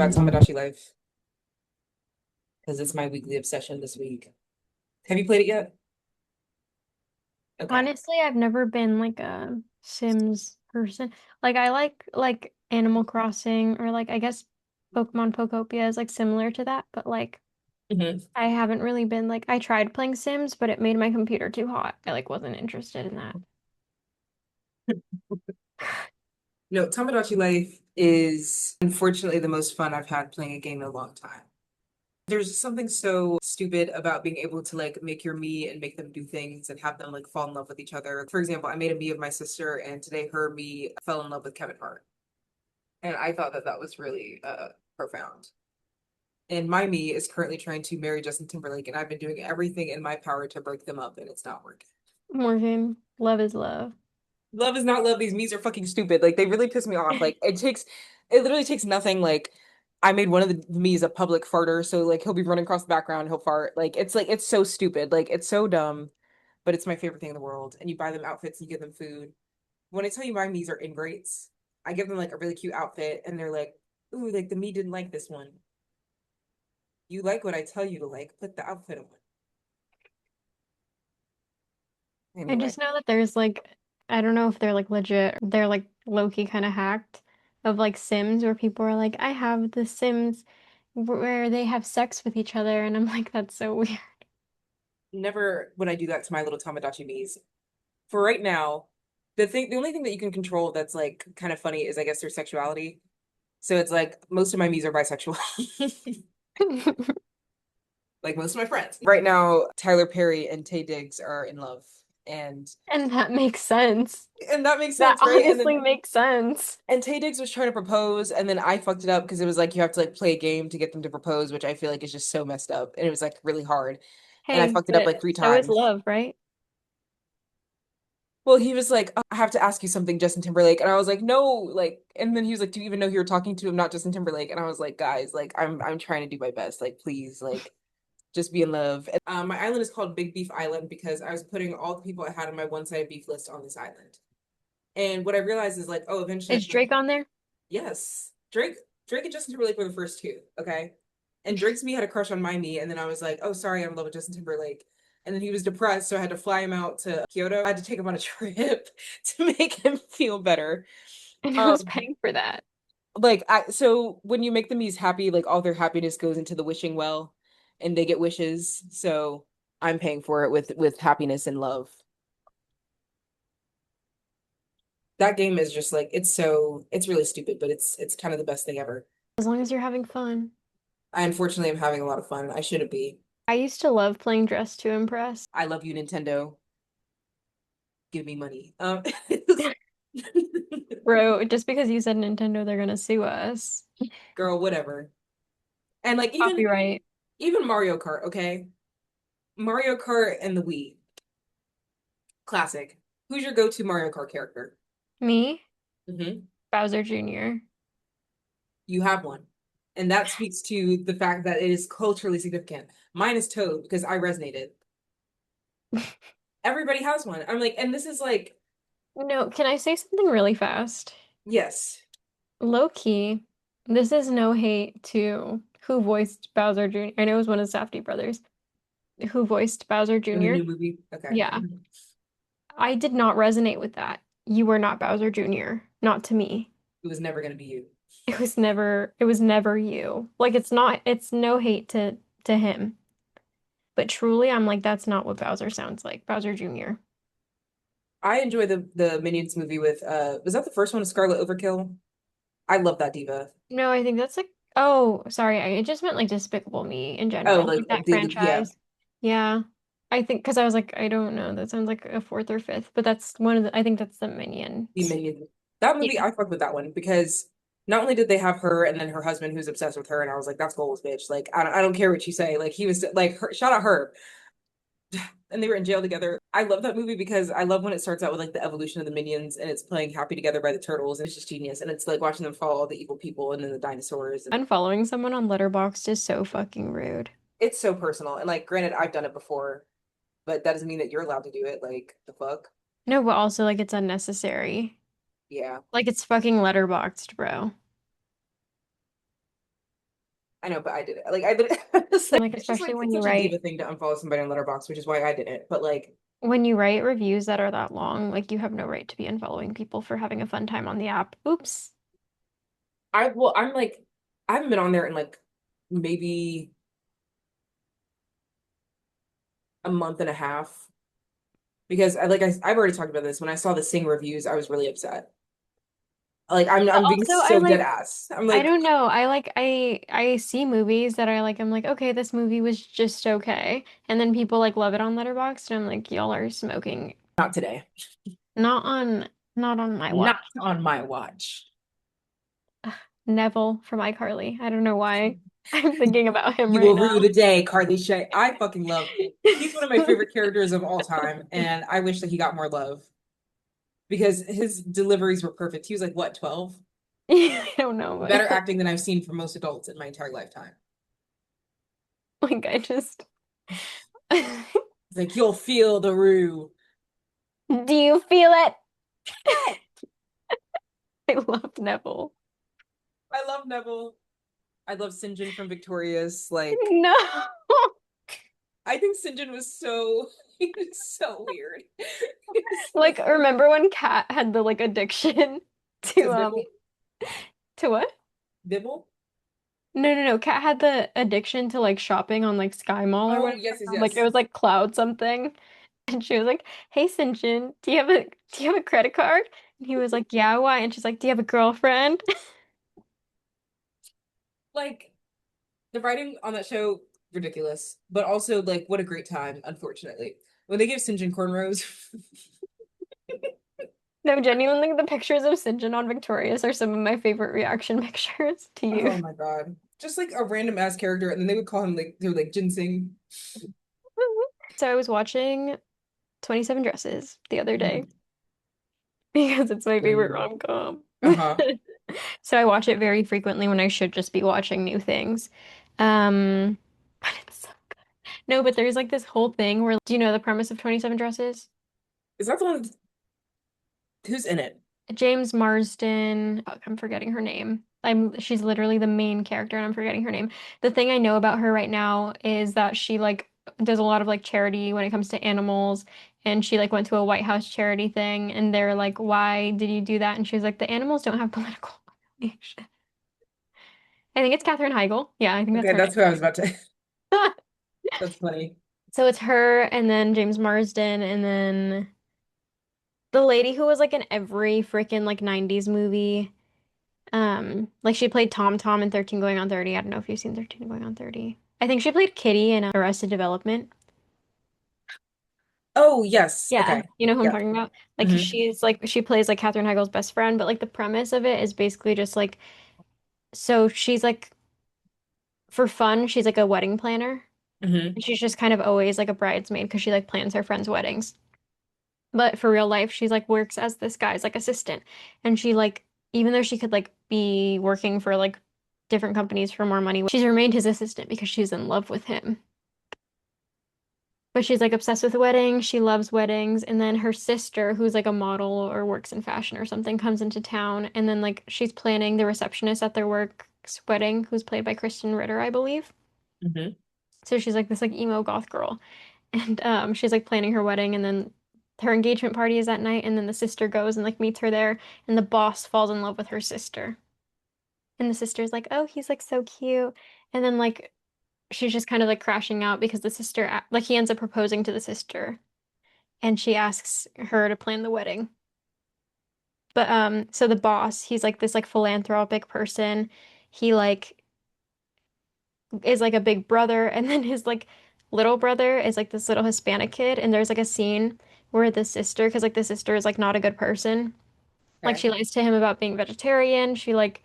got Tomodachi Life because it's my weekly obsession this week. Have you played it yet? Okay. Honestly, I've never been like a Sims person. Like I like Animal Crossing or like I guess Pokemon Pokopia is like similar to that, but like hmm I haven't really been like I tried playing Sims, but it made my computer too hot. I like wasn't interested in that. No, Tomodachi Life is unfortunately the most fun I've had playing a game in a long time. There's something so stupid about being able to like make your me and make them do things and have them like fall in love with each other. For example, I made a me of my sister, and today her me fell in love with Kevin Hart, and I thought that that was really profound. And my me is currently trying to marry Justin Timberlake, and I've been doing everything in my power to break them up, and it's not working. Morgan, love is love. Love is not love. These memes are fucking stupid. Like they really piss me off. Like it literally takes nothing. Like I made one of the me's a public farter, so like he'll be running across the background, he'll fart. Like it's so stupid. Like it's so dumb, but it's my favorite thing in the world. And you buy them outfits, and you give them food. When I tell you my me's are ingrates, I give them like a really cute outfit, and they're like, "Ooh, like the me didn't like this one." You like what I tell you to like. Put the outfit on. I Anyway, just know that there's like I don't know if they're like legit, they're like low-key kind of hacked of like Sims where people are like, I have the Sims where they have sex with each other, and I'm like, that's so weird. never would I do that to my little Tamagotchi me's. For right now, the only thing that you can control that's like kind of funny is I guess their sexuality. So it's like most of my me's are bisexual, like most of my friends. Right now, Tyler Perry and Tay Diggs are in love, and And that makes sense. that makes That sense, right? honestly makes sense. And Tay Diggs was trying to propose, and then I fucked it up because it was like you have to like play a game to get them to propose, which I feel like is just so messed up, and it was like really hard, and I Hey, fucked it up like but three so is times. love, right? Well, he was like, "Oh, I have to ask you something, Justin Timberlake." And I was like, no, like, and then he was like, do you even know who you're talking to? I'm not Justin Timberlake. And I was like, guys, like, I'm trying to do my best. Like, please, like, just be in love. And, my island is called Big Beef Island because I was putting all the people I had on my one-sided beef list on this island. And what I realized is like, oh, eventually I Is have to, Drake on there? yes, Drake and Justin Timberlake were the first two, okay? And Drake's me had a crush on my me, and then I was like, oh, sorry, I'm in love with Justin Timberlake. And then he was depressed, so I had to fly him out to Kyoto. I had to take him on a trip to make him feel better. And who's Um, paying for that? so when you make the Mies happy, like all their happiness goes into the wishing well, and they get wishes. So I'm paying for it with happiness and love. That game is just like it's really stupid, but it's kind of the best thing ever. As long as you're having fun. I unfortunately am having a lot of fun. I shouldn't be. I used to love playing Dress to Impress. I love you, Nintendo. Give me money. Bro, just because you said Nintendo, they're gonna sue us. Girl, whatever. And like Copyright. even Mario Kart, okay? Mario Kart and the Wii, classic. Who's your go-to Mario Kart character? Me? hmm Bowser Jr. You have one. And that speaks to the fact that it is culturally significant. Mine is Toad because I resonated. Everybody has one. I'm like, and this is like, No, can I say something really fast? yes, Low key, this is no hate to who voiced Bowser Jr. I know it was one of the Safdie brothers who voiced Bowser in the Jr. new movie. Okay. Yeah, I did not resonate with that. You were not Bowser Jr., not to me. It was never going to be you. It was never you. Like it's no hate to him. But truly, I'm like, that's not what Bowser sounds like. Bowser Jr. I enjoy the Minions movie with was that the first one, Scarlet Overkill? I love that diva. No, I think that's like, oh, sorry. I just meant like Despicable Me in Oh, general, like like that yeah. franchise. Yeah. I think because I was like, I don't know. That sounds like a fourth or fifth, but that's one of the, I think that's the The Minions. Minions. That movie, Yeah. I fucked with that one because not only did they have her and then her husband who's obsessed with her, and I was like, that's goals, bitch. Like, I don't care what you say. Like, he was like, shout out her. And they were in jail together. I love that movie because I love when it starts out with like the evolution of the Minions and it's playing Happy Together by the Turtles, and it's just genius. And it's like watching them follow all the evil people and then the dinosaurs. And Unfollowing someone on Letterboxd is so fucking rude. it's so personal. And like, granted, I've done it before, but that doesn't mean that you're allowed to do it. Like, the fuck? No, but also like it's unnecessary. Yeah. Like it's fucking Letterboxd, bro. I know, but I did it. Like I did it. It's like Like it's just especially like when it's you such a write diva thing to unfollow somebody on Letterboxd, which is why I did it. But like reviews that are that long, like you have no right to be unfollowing people for having a fun time on the app. Oops. I'm like I haven't been on there in like maybe a month and a half because I've already talked about this. When I saw the Sing reviews, I was really upset. Like But I'm being also I so dead like ass. I'm I like don't know. I see movies that I like I'm like, okay, this movie was just okay. And then people like love it on Letterboxd and I'm like, y'all are smoking. not today. Not on not on my Not watch. on my watch. Ugh, Neville from iCarly. I don't know why I'm thinking about him You right will now. rue the day, Carly Shay. I fucking love. He's one of my favorite characters of all time, and I wish that he got more love because his deliveries were perfect. He was like what, 12? I don't know, Better but acting than I've seen from most adults in my entire lifetime. like I just It's like you'll feel the rue. Do you feel it? I love Neville. I love Neville. I love Sinjin from Victorious. Like No. I think Sinjin was so he was so weird. He was so Like, remember when Kat had the like addiction to to Bibble. to what? Bibble? No. Kat had the addiction to like shopping on like Sky Mall or Oh whatever. yes, yes, Like it yes. was like Cloud something. And she was like, "Hey Sinjin, do you have a credit card?" And he was like, "Yeah, why?" And she's like, "Do you have a girlfriend?" Like the writing on that show, ridiculous. But also like what a great time, unfortunately. When they give Sinjin cornrows. No, genuinely, the pictures of Sinjin on Victorious are some of my favorite reaction pictures to you. Oh my God. Just like a random ass character, and then they would call him like they were like ginseng. So I was watching 27 Dresses the other day Mhm. because it's my favorite Mm. rom-com. Uh-huh. So I watch it very frequently when I should just be watching new things. But it's so good. No, but there's like this whole thing where do you know the premise of 27 Dresses? Is that the one who's in it? James Marsden, fuck, I'm forgetting her name. She's literally the main character and I'm forgetting her name. The thing I know about her right now is that she like does a lot of like charity when it comes to animals and she like went to a White House charity thing and they're like, "Why did you do that?" And she's like, "The animals don't have political affiliation." I think it's Katherine Heigl. Yeah, I think that's Okay, her that's who I was about to. name. That's funny. So it's her and then James Marsden and then the lady who was like in every freaking like 90s movie. Like she played Tom Tom in 13 Going on 30. I don't know if you've seen 13 Going on 30. I think she played Kitty in Arrested Development. Oh yes. Yeah, Okay. you know who I'm Yep. talking about? Like Hmm. she's like she plays like Katherine Heigl's best friend, but like the premise of it is basically just like so she's like for fun, she's like a wedding planner. Hmm. And she's just kind of always like a bridesmaid because she like plans her friends' weddings. But for real life, she's like works as this guy's like assistant. And she like even though she could like be working for like different companies for more money, she's remained his assistant because she's in love with him. But she's like obsessed with weddings. She loves weddings. And then her sister, who's like a model or works in fashion or something, comes into town. And then like she's planning the receptionist at their work's wedding, who's played by Kristen Ritter, I believe. Hmm. So she's like this like emo goth girl. And she's like planning her wedding and then her engagement party is that night and then the sister goes and like meets her there and the boss falls in love with her sister. And the sister's like, "Oh, he's like so cute." And then like she's just kind of like crashing out because the sister like he ends up proposing to the sister and she asks her to plan the wedding. But so the boss, he's like this like philanthropic person. He like is like a big brother and then his like little brother is like this little Hispanic kid and there's like a scene where the sister, because like the sister is like not a good person. Like Okay. she lies to him about being vegetarian. She like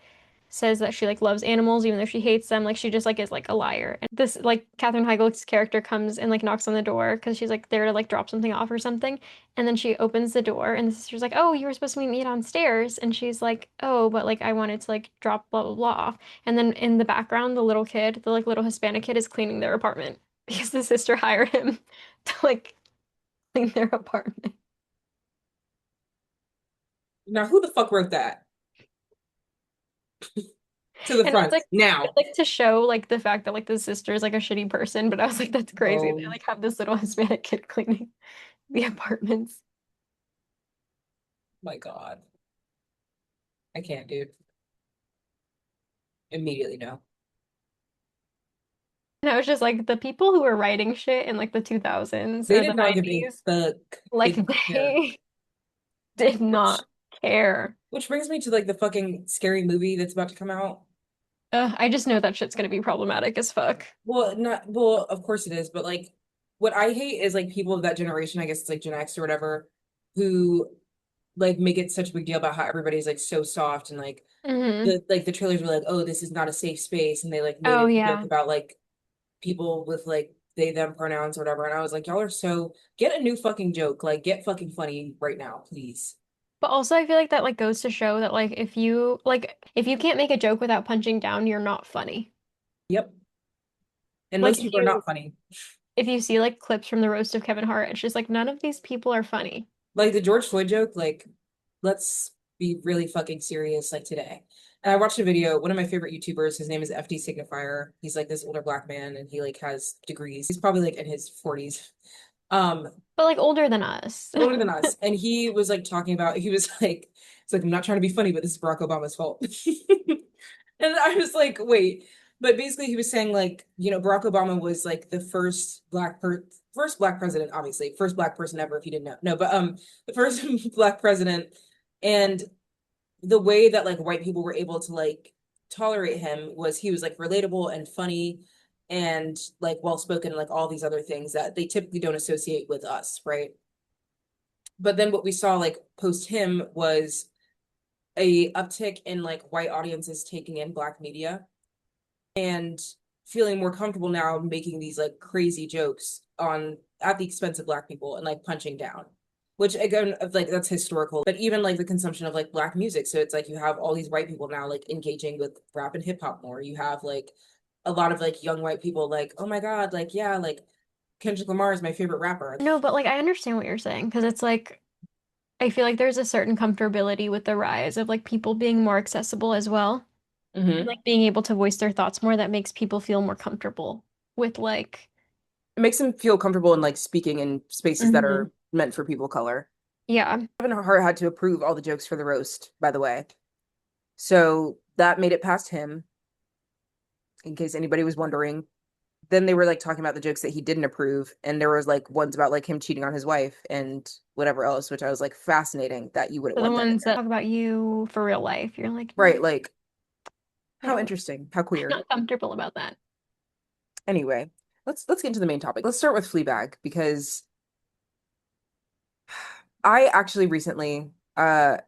says that she like loves animals even though she hates them. Like she just like is like a liar. And this like Katherine Heigl's character comes and like knocks on the door because she's like there to like drop something off or something. And then she opens the door and the sister's like, "Oh, you were supposed to meet me downstairs." And she's like, "Oh, but like I wanted to like drop blah blah blah off." And then in the background, the little kid, the like little Hispanic kid is cleaning their apartment because the sister hired him to like clean their apartment. Now who the fuck wrote that? to the And front it's now. like to show like the fact that like the sister is like a shitty person, but I was like, that's crazy. They Oh like have this little Hispanic kid cleaning the apartments. my God. I can't, dude. Immediately no. And I was just like, the people who were writing shit in like the 2000s They or the did not give a 90s, fuck. They like did not care. they did Which not care. which brings me to like the fucking scary movie that's about to come out. I just know that shit's gonna be problematic as fuck. Well, not well, of course it is, but like what I hate is like people of that generation, I guess it's like Gen X or whatever, who like make it such a big deal about how everybody's like so soft and Hmm. the trailers were like, oh, this is not a safe space, and they like made Oh a joke yeah. about like people with like they them pronouns or whatever, and I was like, y'all are so get a new fucking joke, like get fucking funny right now, please. But also I feel like that like goes to show that like if you can't make a joke without punching down, you're not funny. Yep. And Like most people are not funny. if you see like clips from the roast of Kevin Hart, it's just like none of these people are funny. Like the George Floyd joke, like, let's be really fucking serious, like today. And I watched a video, one of my favorite YouTubers, his name is FD Signifier. He's like this older black man and he like has degrees. He's probably like in his 40s. Um, But like older than us. older than us. And he was like talking about, he was like, it's like, I'm not trying to be funny, but this is Barack Obama's fault. And I was like, wait. But basically he was saying like, Barack Obama was like the first black president, obviously, first black person ever, if you didn't know. No, but the first black president. And the way that like white people were able to like tolerate him was he was like relatable and funny and like well spoken and like all these other things that they typically don't associate with us, right? But then what we saw like post him was a uptick in like white audiences taking in black media and feeling more comfortable now making these like crazy jokes on at the expense of black people and like punching down, which again like that's historical, but even like the consumption of like black music, so it's like you have all these white people now like engaging with rap and hip-hop more. You have like a lot of like young white people like, oh my God, like yeah, like Kendrick Lamar is my favorite rapper. No, but like I understand what you're saying because it's like I feel like there's a certain comfortability with the rise of like people being more accessible as well. And Hmm. like being able to voice their thoughts more that makes people feel more comfortable with like It makes them feel comfortable in like speaking in spaces that Mhm. are meant for people of color. Yeah. Kevin Hart had to approve all the jokes for the roast, by the way. So that made it past him, in case anybody was wondering. Then they were like talking about the jokes that he didn't approve, and there was like ones about like him cheating on his wife and whatever else, which I was like fascinating that you wouldn't For the want that in ones that there. talk about you for real life, you're like, Right, like I how don't interesting, how I'm queer. not comfortable about that. Anyway, let's get into the main topic. Let's start with Fleabag because I actually recently, I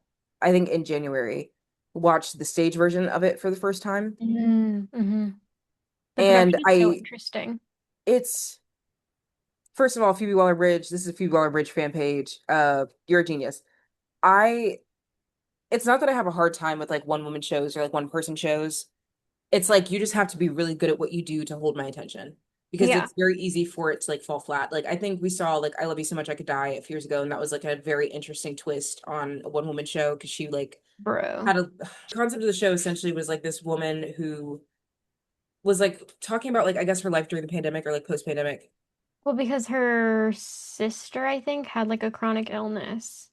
think in January, watched the stage version of it for the first time. Mm-hmm. The And production is so interesting. it's first of all, Phoebe Waller-Bridge. This is a Phoebe Waller-Bridge fan page. You're a genius. I it's not that I have a hard time with like one woman shows or like one person shows. It's like you just have to be really good at what you do to hold my attention because Yeah, it's very easy for it to like fall flat. Like I think we saw like I Love You So Much I Could Die a few years ago, and that was like a very interesting twist on a one woman show because she like bro. had a the concept of the show essentially was like this woman who was like talking about like I guess her life during the pandemic or like post pandemic. Well, because her sister, I think, had like a chronic illness.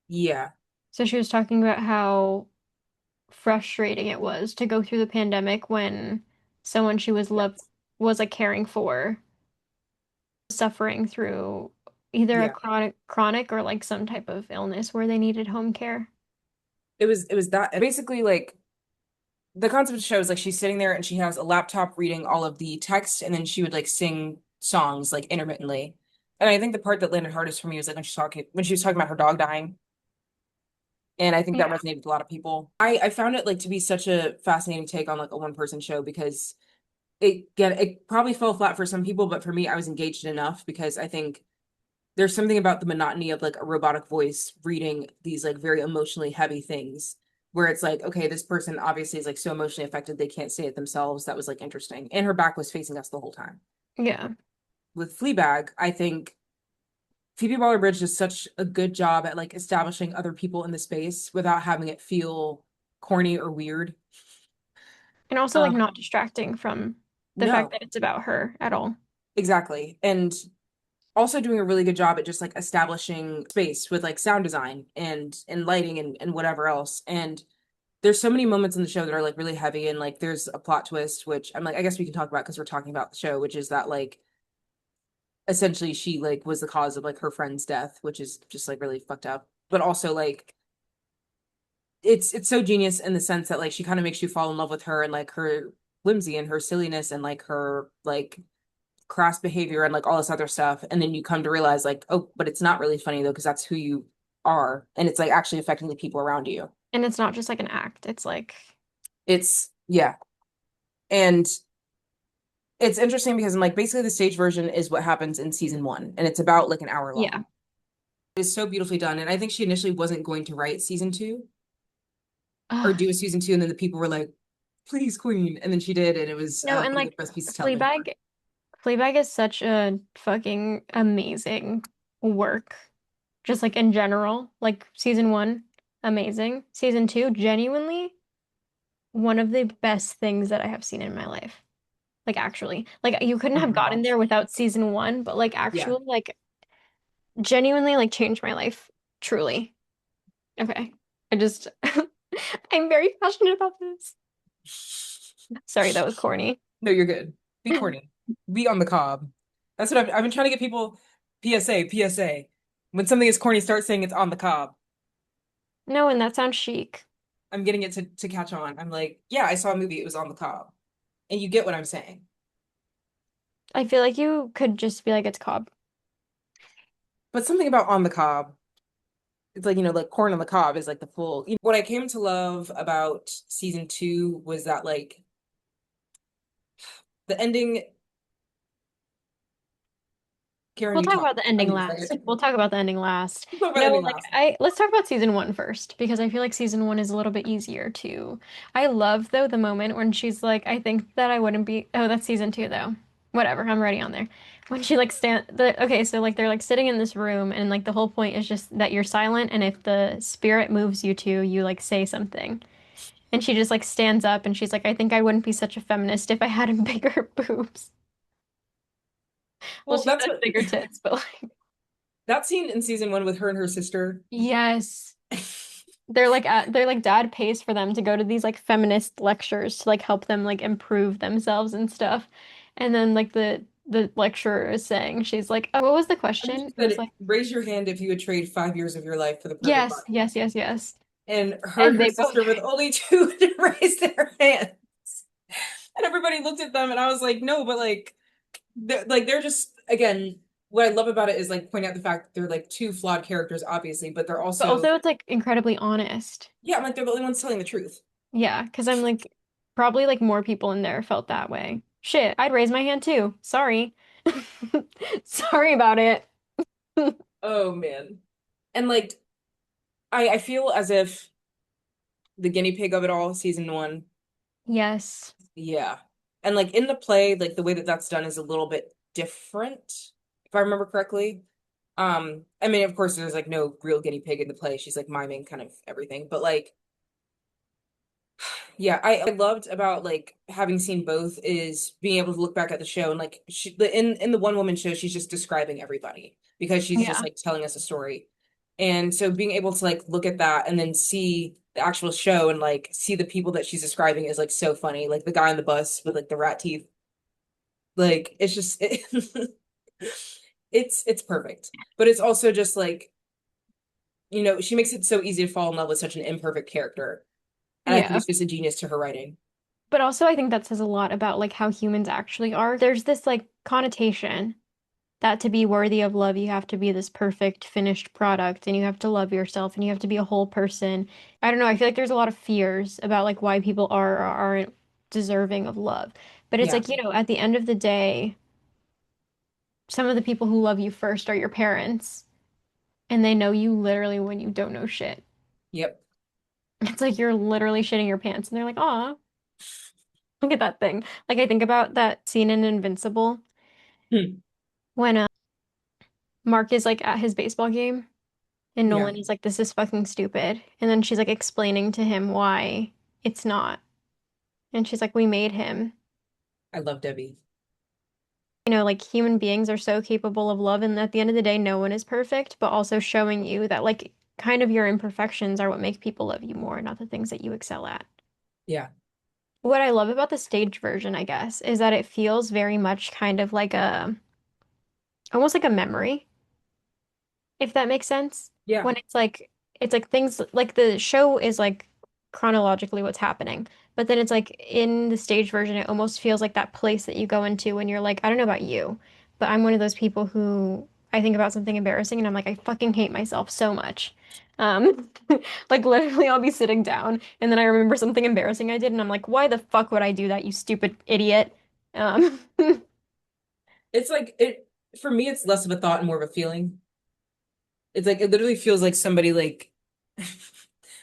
Yeah. So she was talking about how frustrating it was to go through the pandemic when someone she was loved Yes. was like caring for, suffering through either a Yeah. chronic or like some type of illness where they needed home care. It was that basically like the concept of the show is like she's sitting there and she has a laptop reading all of the text and then she would like sing songs like intermittently. And I think the part that landed hardest for me was like when she was talking about her dog dying. And I think that Yeah. resonated with a lot of people. I found it like to be such a fascinating take on like a one person show because it probably fell flat for some people, but for me I was engaged enough because I think there's something about the monotony of like a robotic voice reading these like very emotionally heavy things where it's like, okay, this person obviously is like so emotionally affected they can't say it themselves. That was like interesting. And her back was facing us the whole time. Yeah. With Fleabag, I think Phoebe Waller-Bridge does such a good job at like establishing other people in the space without having it feel corny or weird. And also like Um, not distracting from the fact no, that it's about her at all. exactly. And also doing a really good job at just like establishing space with like sound design and lighting and whatever else. And there's so many moments in the show that are like really heavy and like there's a plot twist, which I'm like, I guess we can talk about because we're talking about the show, which is that like essentially she like was the cause of like her friend's death, which is just like really fucked up. But also like it's so genius in the sense that like she kind of makes you fall in love with her and like her whimsy and her silliness and like her like crass behavior and like all this other stuff. And then you come to realize like, oh, but it's not really funny though, because that's who you are. And it's like actually affecting the people around you. And it's not just like an act. It's like, It's yeah. And it's interesting because I'm like basically the stage version is what happens in season one, and it's about like an hour yeah. long. It's so beautifully done. And I think she initially wasn't going to write season two or Ugh. do a season two, and then the people were like, please, Queen. And then she did, and it was No, and one of the like best pieces of television. Fleabag, Fleabag is such a fucking amazing work. Just like in general, like season one, amazing. Season two, genuinely one of the best things that I have seen in my life. Like actually, like you couldn't Oh have my gotten gosh. there without season one, but like Yeah. actually, like genuinely, like changed my life. Truly. Okay. I just, I'm very passionate about this. Sorry, that was corny. No, you're good. Be corny. Be on the cob. That's what I've been trying to get people. PSA, PSA. When something is corny, start saying it's on the cob. No, and that sounds chic. I'm getting it to catch on. I'm like, yeah, I saw a movie. It was on the cob, and you get what I'm saying. I feel like you could just be like, it's Cobb. But something about on the cob, it's like like corn on the cob is like the full. What I came to love about season two was that like the ending. Karen, We'll you talk talk. about the I'm ending gonna last. say. We'll talk about the ending last. We'll talk about the No, ending like last. let's talk about season one first because I feel like season one is a little bit easier to. I love though the moment when she's like, I think that I wouldn't be. Oh, that's season two though. Whatever, I'm already on there. When she like okay, so like they're like sitting in this room and like the whole point is just that you're silent and if the spirit moves you to, you like say something. And she just like stands up and she's like, I think I wouldn't be such a feminist if I had bigger boobs. Well, Well, she that's said what bigger tits, but like, that scene in season one with her and her sister. yes. They're like dad pays for them to go to these like feminist lectures to like help them like improve themselves and stuff. And then like the lecturer is saying, she's like, oh, what was the I think question? she It was said, like, raise your hand if you would trade 5 years of your life for the perfect yes, body. yes, yes, yes. And her and And her they both sister were the only two that raised their hands. And everybody looked at them and I was like, no, but they're just again, what I love about it is like pointing out the fact that they're like two flawed characters, obviously, but they're but also also it's like incredibly honest. yeah, I'm like they're the only ones telling the truth. Yeah, because I'm like probably like more people in there felt that way. Shit, I'd raise my hand too. Sorry. Sorry about it. Oh man. And like I feel as if the guinea pig of it all, season one, Yes. yeah. And like in the play, like the way that that's done is a little bit different, if I remember correctly. I mean, of course, there's like no real guinea pig in the play. She's like miming kind of everything. But like, yeah, I loved about like having seen both is being able to look back at the show and like in the one woman show, she's just describing everybody because she's just Yeah. like telling us a story. And so being able to like look at that and then see the actual show and like see the people that she's describing is like so funny. Like the guy on the bus with like the rat teeth. Like it's just it's perfect. But it's also just like, she makes it so easy to fall in love with such an imperfect character. And I think Yeah. it's just a genius to her writing. But also I think that says a lot about like how humans actually are. There's this like connotation that to be worthy of love, you have to be this perfect finished product and you have to love yourself and you have to be a whole person. I don't know, I feel like there's a lot of fears about like why people are or aren't deserving of love. But it's Yeah. like, at the end of the day, some of the people who love you first are your parents, and they know you literally when you don't know shit. Yep. It's like you're literally shitting your pants, and they're like, "Aw, look at that thing." Like I think about that scene in Invincible Hmm. when Mark is like at his baseball game, and Yeah. Nolan is like, "This is fucking stupid," and then she's like explaining to him why it's not. And she's like, we made him. I love Debbie. Like human beings are so capable of love, and at the end of the day, no one is perfect, but also showing you that like kind of your imperfections are what make people love you more, not the things that you excel at. Yeah. What I love about the stage version, I guess, is that it feels very much kind of like almost like a memory, if that makes sense. Yeah. When it's like things like the show is like chronologically what's happening, but then it's like in the stage version, it almost feels like that place that you go into when you're like, I don't know about you, but I'm one of those people who I think about something embarrassing and I'm like, I fucking hate myself so much. Um, like literally I'll be sitting down and then I remember something embarrassing I did and I'm like, why the fuck would I do that, you stupid idiot? Um, It's like it for me, it's less of a thought and more of a feeling. It's like it literally feels like somebody like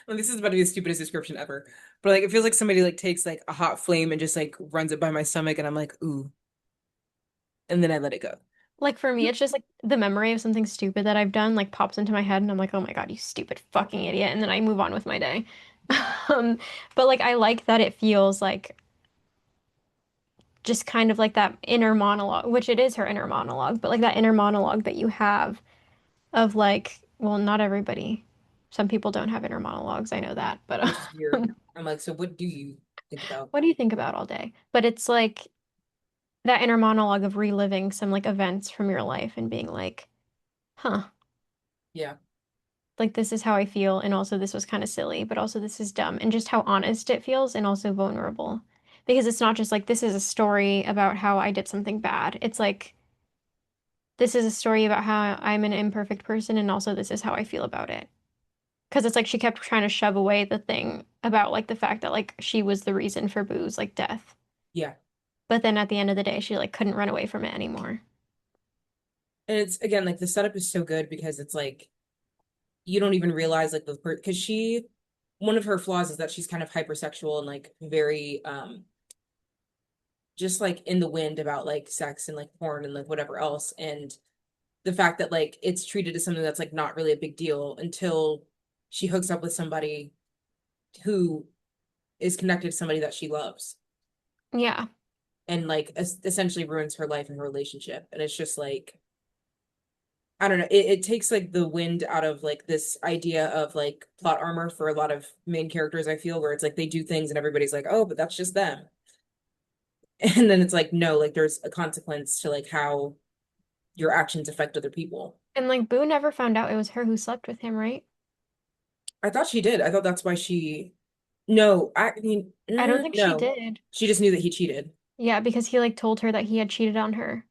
well, this is about to be the stupidest description ever. But like it feels like somebody like takes like a hot flame and just like runs it by my stomach and I'm like, ooh, and then I let it go. Like for me, it's just like the memory of something stupid that I've done like pops into my head and I'm like, oh my God, you stupid fucking idiot. And then I move on with my day. Um, but like I like that it feels like just kind of like that inner monologue, which it is her inner monologue, but like that inner monologue that you have of like, well, not everybody. Some people don't have inner monologues, I know that, but Which is weird. I'm like, so what do you think about? what do you think about all day? But it's like that inner monologue of reliving some like events from your life and being like, huh. Yeah. Like this is how I feel, and also this was kind of silly, but also this is dumb, and just how honest it feels, and also vulnerable. Because it's not just like this is a story about how I did something bad. It's like this is a story about how I'm an imperfect person, and also this is how I feel about it. Because it's like she kept trying to shove away the thing about like the fact that like she was the reason for Boo's like death. Yeah. But then at the end of the day, she like couldn't run away from it anymore. And it's again like the setup is so good because it's like you don't even realize like the because she one of her flaws is that she's kind of hypersexual and like very just like in the wind about like sex and like porn and like whatever else. And the fact that like it's treated as something that's like not really a big deal until she hooks up with somebody who is connected to somebody that she loves Yeah. and like essentially ruins her life and her relationship. And it's just like I don't know, it takes like the wind out of like this idea of like plot armor for a lot of main characters, I feel, where it's like they do things and everybody's like, oh, but that's just them. And then it's like, no, like there's a consequence to like how your actions affect other people. And like Boo never found out it was her who slept with him, right? I thought she did. I thought that's why she. No, I mean, I don't think she no. did. She just knew that he cheated. Yeah, because he like told her that he had cheated on her.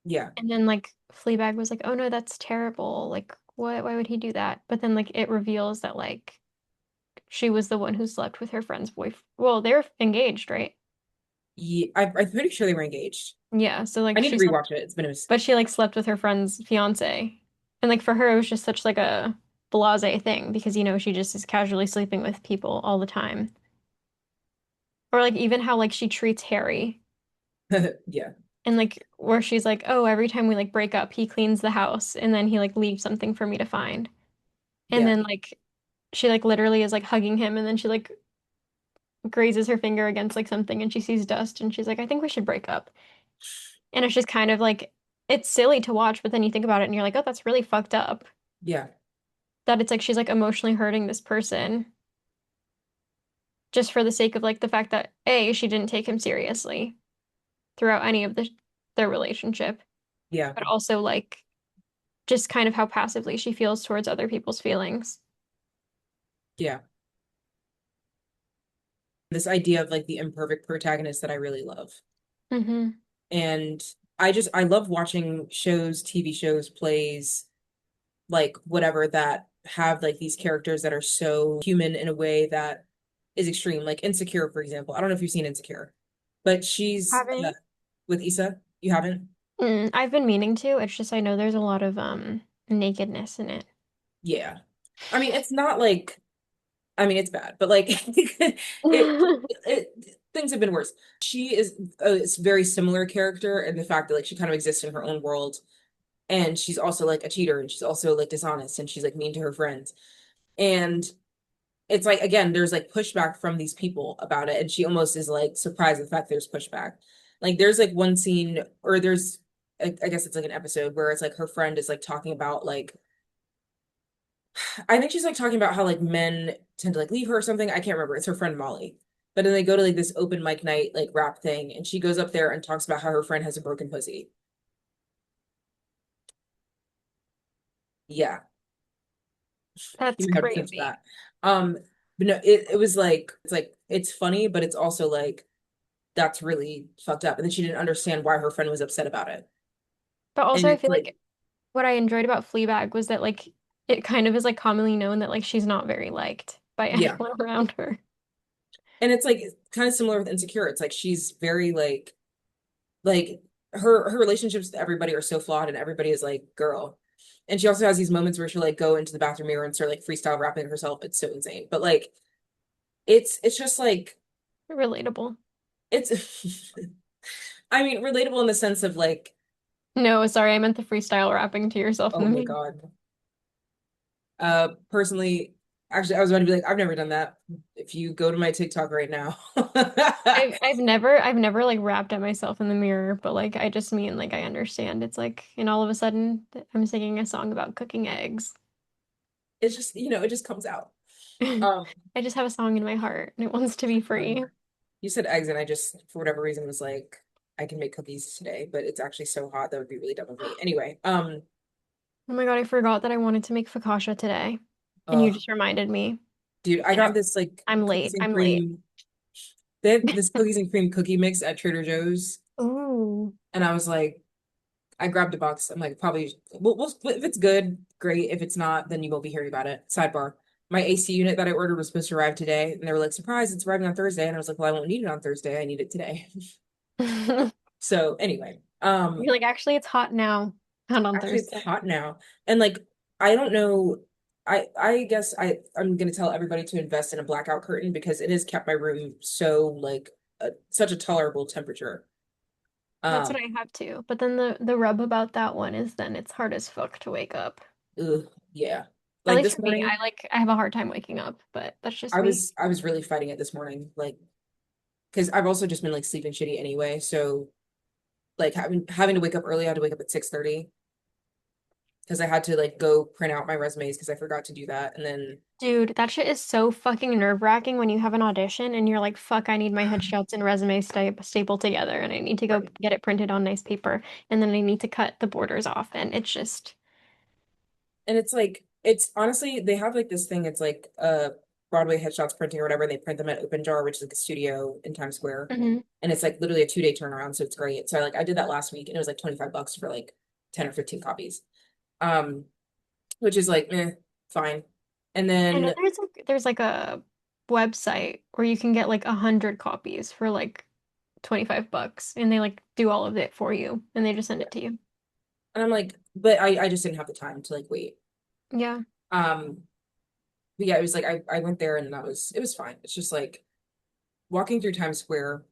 Yeah. And then like Fleabag was like, "Oh no, that's terrible. Like what why would he do that?" But then like it reveals that like she was the one who slept with her friend's boyfriend. Well, they're engaged, right? Yeah, I'm pretty sure they were engaged. Yeah, so I like need to she slept rewatch it. It's been a. but she like slept with her friend's fiance. And like for her it was just such like a blasé thing because she just is casually sleeping with people all the time. Or like even how like she treats Harry. Yeah. And like where she's like, "Oh, every time we like break up, he cleans the house and then he like leaves something for me to find." And Yeah. then like she like literally is like hugging him and then she like grazes her finger against like something and she sees dust and she's like, "I think we should break up." And it's just kind of like it's silly to watch, but then you think about it and you're like, "Oh, that's really fucked up." Yeah. That it's like she's like emotionally hurting this person just for the sake of like the fact that A, she didn't take him seriously throughout any of their relationship, Yeah. but also like just kind of how passively she feels towards other people's feelings. Yeah. This idea of like the imperfect protagonist that I really love. Hmm. And I love watching shows, TV shows, plays, like whatever that have like these characters that are so human in a way that is extreme. Like Insecure, for example. I don't know if you've seen Insecure, but she's Haven't. with Issa. You haven't? I've been meaning to. It's just I know there's a lot of nakedness in it. Yeah. I mean, it's not like I mean, it's bad, but like things have been worse. She is a very similar character in the fact that like she kind of exists in her own world, and she's also like a cheater, and she's also like dishonest, and she's like mean to her friends. And it's like again, there's like pushback from these people about it, and she almost is like surprised at the fact there's pushback. Like there's like one scene, or there's I guess it's like an episode where it's like her friend is like talking about like I think she's like talking about how like men tend to like leave her or something. I can't remember. It's her friend Molly. But then they go to like this open mic night like rap thing, and she goes up there and talks about how her friend has a broken pussy. Yeah, That's you have to finish crazy. that. Um, but no, it was like it's funny, but it's also like that's really fucked up. And then she didn't understand why her friend was upset about it. But And also I it's feel like, like what I enjoyed about Fleabag was that like it kind of is like commonly known that like she's not very liked by yeah. anyone around her. And it's like kind of similar with Insecure. It's like she's very like her relationships with everybody are so flawed and everybody is like, girl. And she also has these moments where she'll like go into the bathroom mirror and start like freestyle rapping herself. It's so insane. But like it's just like Relatable. it's I mean, relatable in the sense of like, No, sorry, I meant the freestyle rapping to yourself in oh the my mirror. God. Personally, actually, I was about to be like, I've never done that. If you go to my TikTok right now, I've never like rapped at myself in the mirror, but like I just mean like I understand. It's like and all of a sudden I'm singing a song about cooking eggs. it's just, it just comes out. Um, I just have a song in my heart and it wants to be free. you said eggs, and I just, for whatever reason, was like, I can make cookies today, but it's actually so hot that would be really dumb of me. Anyway, Oh my God, I forgot that I wanted to make focaccia today. And you uh, just reminded me. dude, I And got this like I'm cookies late. and I'm late. cream. They have this cookies and cream cookie mix at Trader Joe's, Ooh. and I was like, I grabbed a box. I'm like, probably, if it's good, great. If it's not, then you won't be hearing about it. Sidebar. My AC unit that I ordered was supposed to arrive today, and they were like, surprise, it's arriving on Thursday. And I was like, well, I won't need it on Thursday. I need it today. You're So anyway, like, actually, it's hot now, not on actually it's Thursday. hot now. And like, I don't know. I guess I'm gonna tell everybody to invest in a blackout curtain because it has kept my room so like such a tolerable temperature. That's what Um, I have too. But then the rub about that one is then it's hard as fuck to wake up. ugh, yeah. At Like least this for me, morning, I have a hard time waking up, but that's just I me. was I was really fighting it this morning, like because I've also just been like sleeping shitty anyway. So like having to wake up early, I had to wake up at 6:30 because I had to like go print out my resumes because I forgot to do that. And then Dude, that shit is so fucking nerve-wracking when you have an audition and you're like, fuck, I need my headshots and resume stapled together and I need to go right. get it printed on nice paper and then I need to cut the borders off and it's just And it's like it's honestly they have like this thing, it's like Broadway headshots printing or whatever, and they print them at Open Jar, which is like a studio in Times Square. Mhm. And it's like literally a 2 day turnaround, so it's great. So like I did that last week and it was like 25 bucks for like 10 or 15 copies. Um, which is like fine. And I know then there's like a website where you can get like 100 copies for like 25 bucks and they like do all of it for you and they just send yeah. it to you. And I'm like, but I just didn't have the time to like wait. Yeah. Um, but yeah, it was like I went there and that was it was fine. It's just like walking through Times Square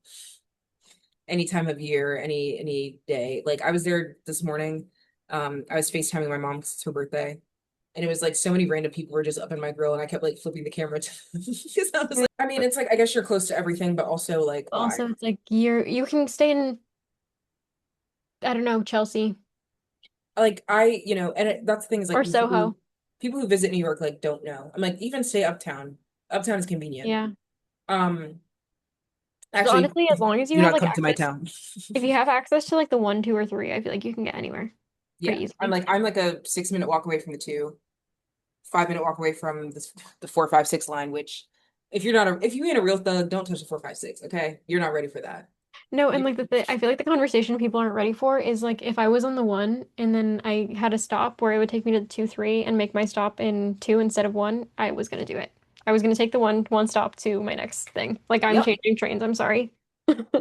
any time of year, any day. Like I was there this morning. I was FaceTiming my mom 'cause it's her birthday. And it was like so many random people were just up in my grill and I kept like flipping the camera to because I was like, I mean, it's like I guess you're close to everything, but also like why? Also, it's like you can stay in I don't know, Chelsea Like and that's the thing is like or Soho. people who visit New York like don't know. I'm like, even stay uptown. Uptown is convenient. Yeah. Um, So actually, honestly, as long as you do have not like come to my access, town. if you have access to like the one, two, or three, I feel like you can get anywhere Yeah, pretty easily. I'm like a 6 minute walk away from the two, 5 minute walk away from the 4, 5, 6 line. Which, if you ain't a real thug, don't touch the 4, 5, 6. Okay, you're not ready for that. No, and You, like I feel like the conversation people aren't ready for is like if I was on the one and then I had a stop where it would take me to the two, three and make my stop in two instead of one, I was gonna do it. I was gonna take the one stop to my next thing. Like I'm yep, changing trains, I'm sorry.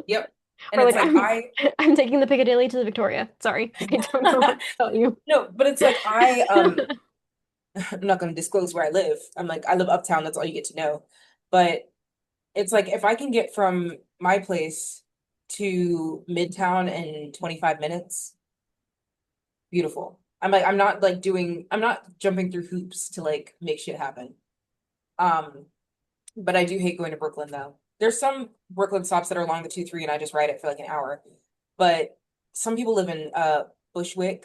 yep. And Or it's like like I'm taking the Piccadilly to the Victoria. Sorry. I don't know what to tell you. no, but it's like I'm not going to disclose where I live. I'm like I live uptown. That's all you get to know. But it's like if I can get from my place to Midtown in 25 minutes, beautiful. I'm like I'm not jumping through hoops to like make shit happen. Um, But I do hate going to Brooklyn though. There's some Brooklyn stops that are along the 2-3 and I just ride it for like an hour. But some people live in Bushwick.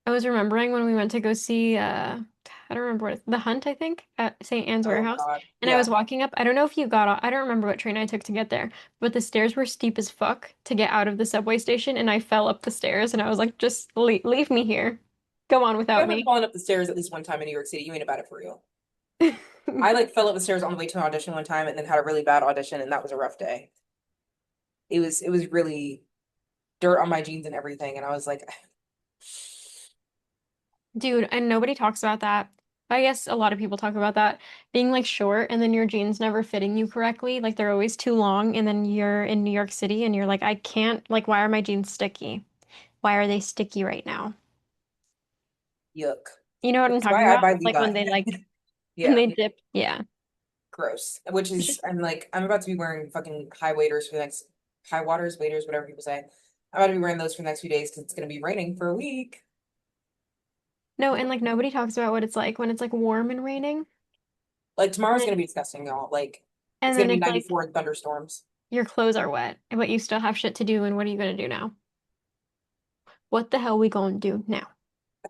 I was remembering when we went to go see I don't remember The Hunt, I think, at St. Anne's Oh Warehouse. God. And I was Yeah. walking up. I don't know if you got off. I don't remember what train I took to get there, but the stairs were steep as fuck to get out of the subway station, and I fell up the stairs and I was like, just leave me here. Go on You without haven't me. fallen up the stairs at least one time in New York City. You ain't about it for real. I like fell up the stairs on the way to an audition one time and then had a really bad audition and that was a rough day. It was really dirt on my jeans and everything and I was like, Dude, and nobody talks about that. I guess a lot of people talk about that being like short and then your jeans never fitting you correctly. Like they're always too long, and then you're in New York City and you're like, I can't, like, why are my jeans sticky? Why are they sticky right now? yuck. You know what Which I'm is talking why I about? buy Like when Levi. they like when Yeah, they dip. Yeah. gross. Which It's is just I'm about to be wearing fucking high waders for the next high waters, waders, whatever people say. I'm about to be wearing those for the next few days because it's gonna be raining for a week. no, and like nobody talks about what it's like when it's like warm and raining. Like And tomorrow's then gonna be disgusting, y'all. Like it's and gonna then be it's like 94 and thunderstorms. your clothes are wet, but you still have shit to do, and what are you gonna do now? What the hell we gonna do now?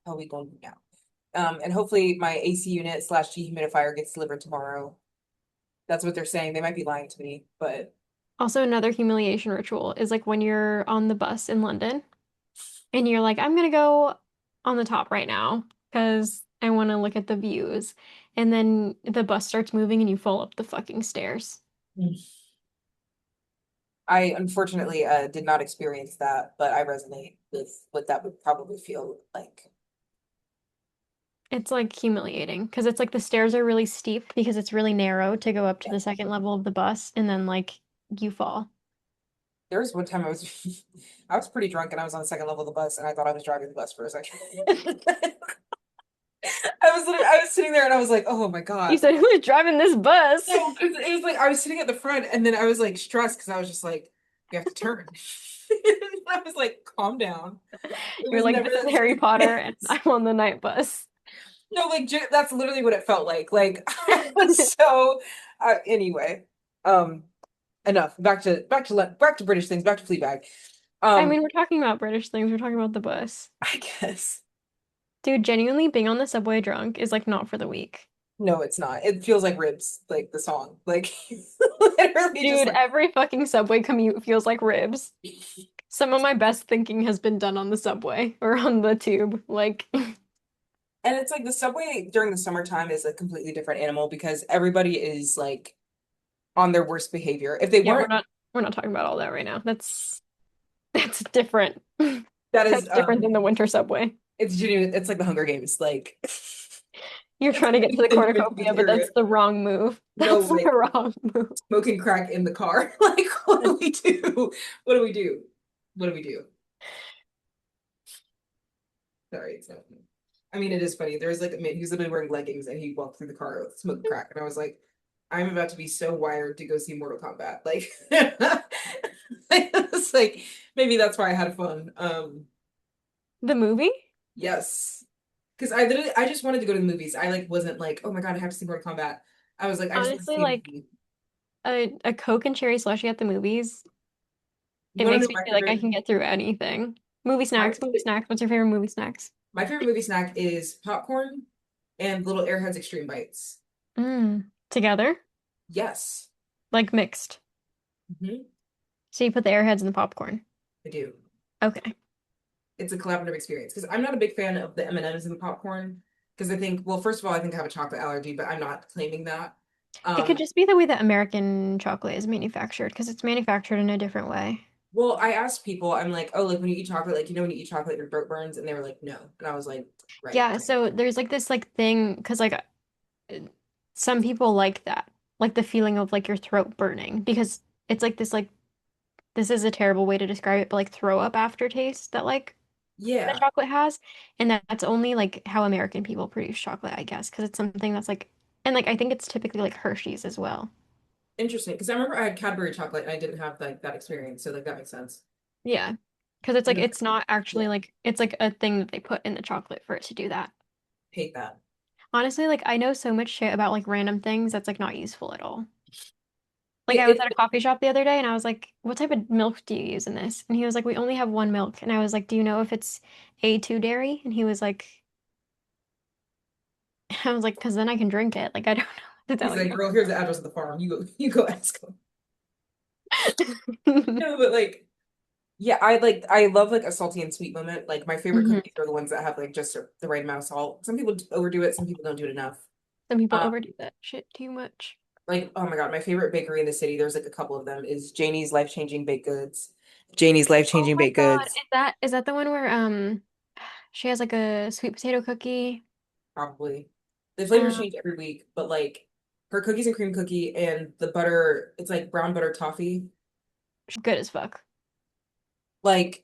How we going to do now? And hopefully my AC unit slash dehumidifier gets delivered tomorrow. That's what they're saying. They might be lying to me, but Also, another humiliation ritual is like when you're on the bus in London and you're like, I'm gonna go on the top right now because I want to look at the views. And then the bus starts moving and you fall up the fucking stairs. I unfortunately did not experience that, but I resonate with what that would probably feel like. It's like humiliating because it's like the stairs are really steep because it's really narrow to go up to Yeah. the second level of the bus, and then like you fall. There was one time I was I was pretty drunk and I was on the second level of the bus and I thought I was driving the bus for a second. I was sitting there and I was like, oh my You God. said, who's driving this bus? No, because it was like I was sitting at the front and then I was like stressed because I was just like, you have to turn. I was like, calm down. It You're was like, never this is that Harry Potter and serious. I'm on the night bus. No, like that's literally what it felt like. Like I was so anyway. Um enough. Back to British things, back to Fleabag. I Um mean, we're talking about British things, we're talking about the bus. I guess Dude, genuinely being on the subway drunk is like not for the weak. no, it's not. It feels like ribs, like the song. Like literally just Dude, like every fucking subway commute feels like ribs. Some of my best thinking has been done on the subway or on the tube. Like, and it's like the subway during the summertime is a completely different animal because everybody is like on their worst behavior. If they yeah, weren't, we're not talking about all that right now. That's different. that is That's different than the winter subway. it's genuine, it's like the Hunger Games. Like You're it's trying to like get to the the Infinity cornucopia, but area. that's the wrong move. No, That's the like wrong move. smoking crack in the car. Like, what do we do? What do we do? What do we do? Sorry, it's not funny. I mean, it is funny. There was like a man, he was literally wearing leggings and he walked through the car with smoking crack. And I was like, I'm about to be so wired to go see Mortal Kombat. Like, it's like, maybe that's why I had fun. The movie? Yes. Because I just wanted to go to the movies. I like wasn't like, oh my God, I have to see Mortal Kombat. I was like, I just want to Honestly, see a like movie. a Coke and cherry slushie at the movies, You it want to makes know me my feel like I favorite? can get through anything. Movie My, snacks, movie snacks. What's your favorite movie snacks? my favorite movie snack is popcorn and little Airheads Extreme Bites. Together? Yes. Like mixed. Hmm. So you put the airheads in the popcorn. I do. Okay. It's a collaborative experience because I'm not a big fan of the M&Ms in the popcorn because I think, well, first of all, I think I have a chocolate allergy, but I'm not claiming that. It could Um, just be the way that American chocolate is manufactured because it's manufactured in a different way. well, I asked people, I'm like, oh, like when you eat chocolate, like when you eat chocolate, your throat burns, and they were like, no, and I was like, right. Yeah, so there's like this like thing because like some people like that, like the feeling of like your throat burning because it's like this is a terrible way to describe it, but like throw up aftertaste that like the Yeah, chocolate has, and that's only like how American people produce chocolate, I guess, because it's something that's like, and like I think it's typically like Hershey's as well. interesting. Because I remember I had Cadbury chocolate and I didn't have like that experience, so like that makes sense. Yeah, because it's like And it's not yeah, actually like it's like a thing that they put in the chocolate for it to do that. hate that. Honestly, like I know so much shit about like random things that's like not useful at all. Like Yeah, I was at a coffee shop the other day and I was like, "What type of milk do you use in this?" And he was like, "We only have one milk." And I was like, "Do you know if it's A2 dairy?" And he was like, I was like, "Because then I can drink it." Like I don't know what to he's tell like, you. girl, here's the address of the farm. You go ask him. No, but like, yeah, I love like a salty and sweet moment. Like my favorite Mhm. cookies are the ones that have like just the right amount of salt. Some people overdo it, some people don't do it enough. Some people Um, overdo that shit too much. like, oh my God, my favorite bakery in the city, there's like a couple of them, is Janie's Life-Changing Baked Goods. Janie's Oh Life-Changing my Baked God. Goods, Is that the one where she has like a sweet potato cookie? probably. The flavors Um, change every week, but like her cookies and cream cookie and the butter, it's like brown butter toffee. good as fuck. Like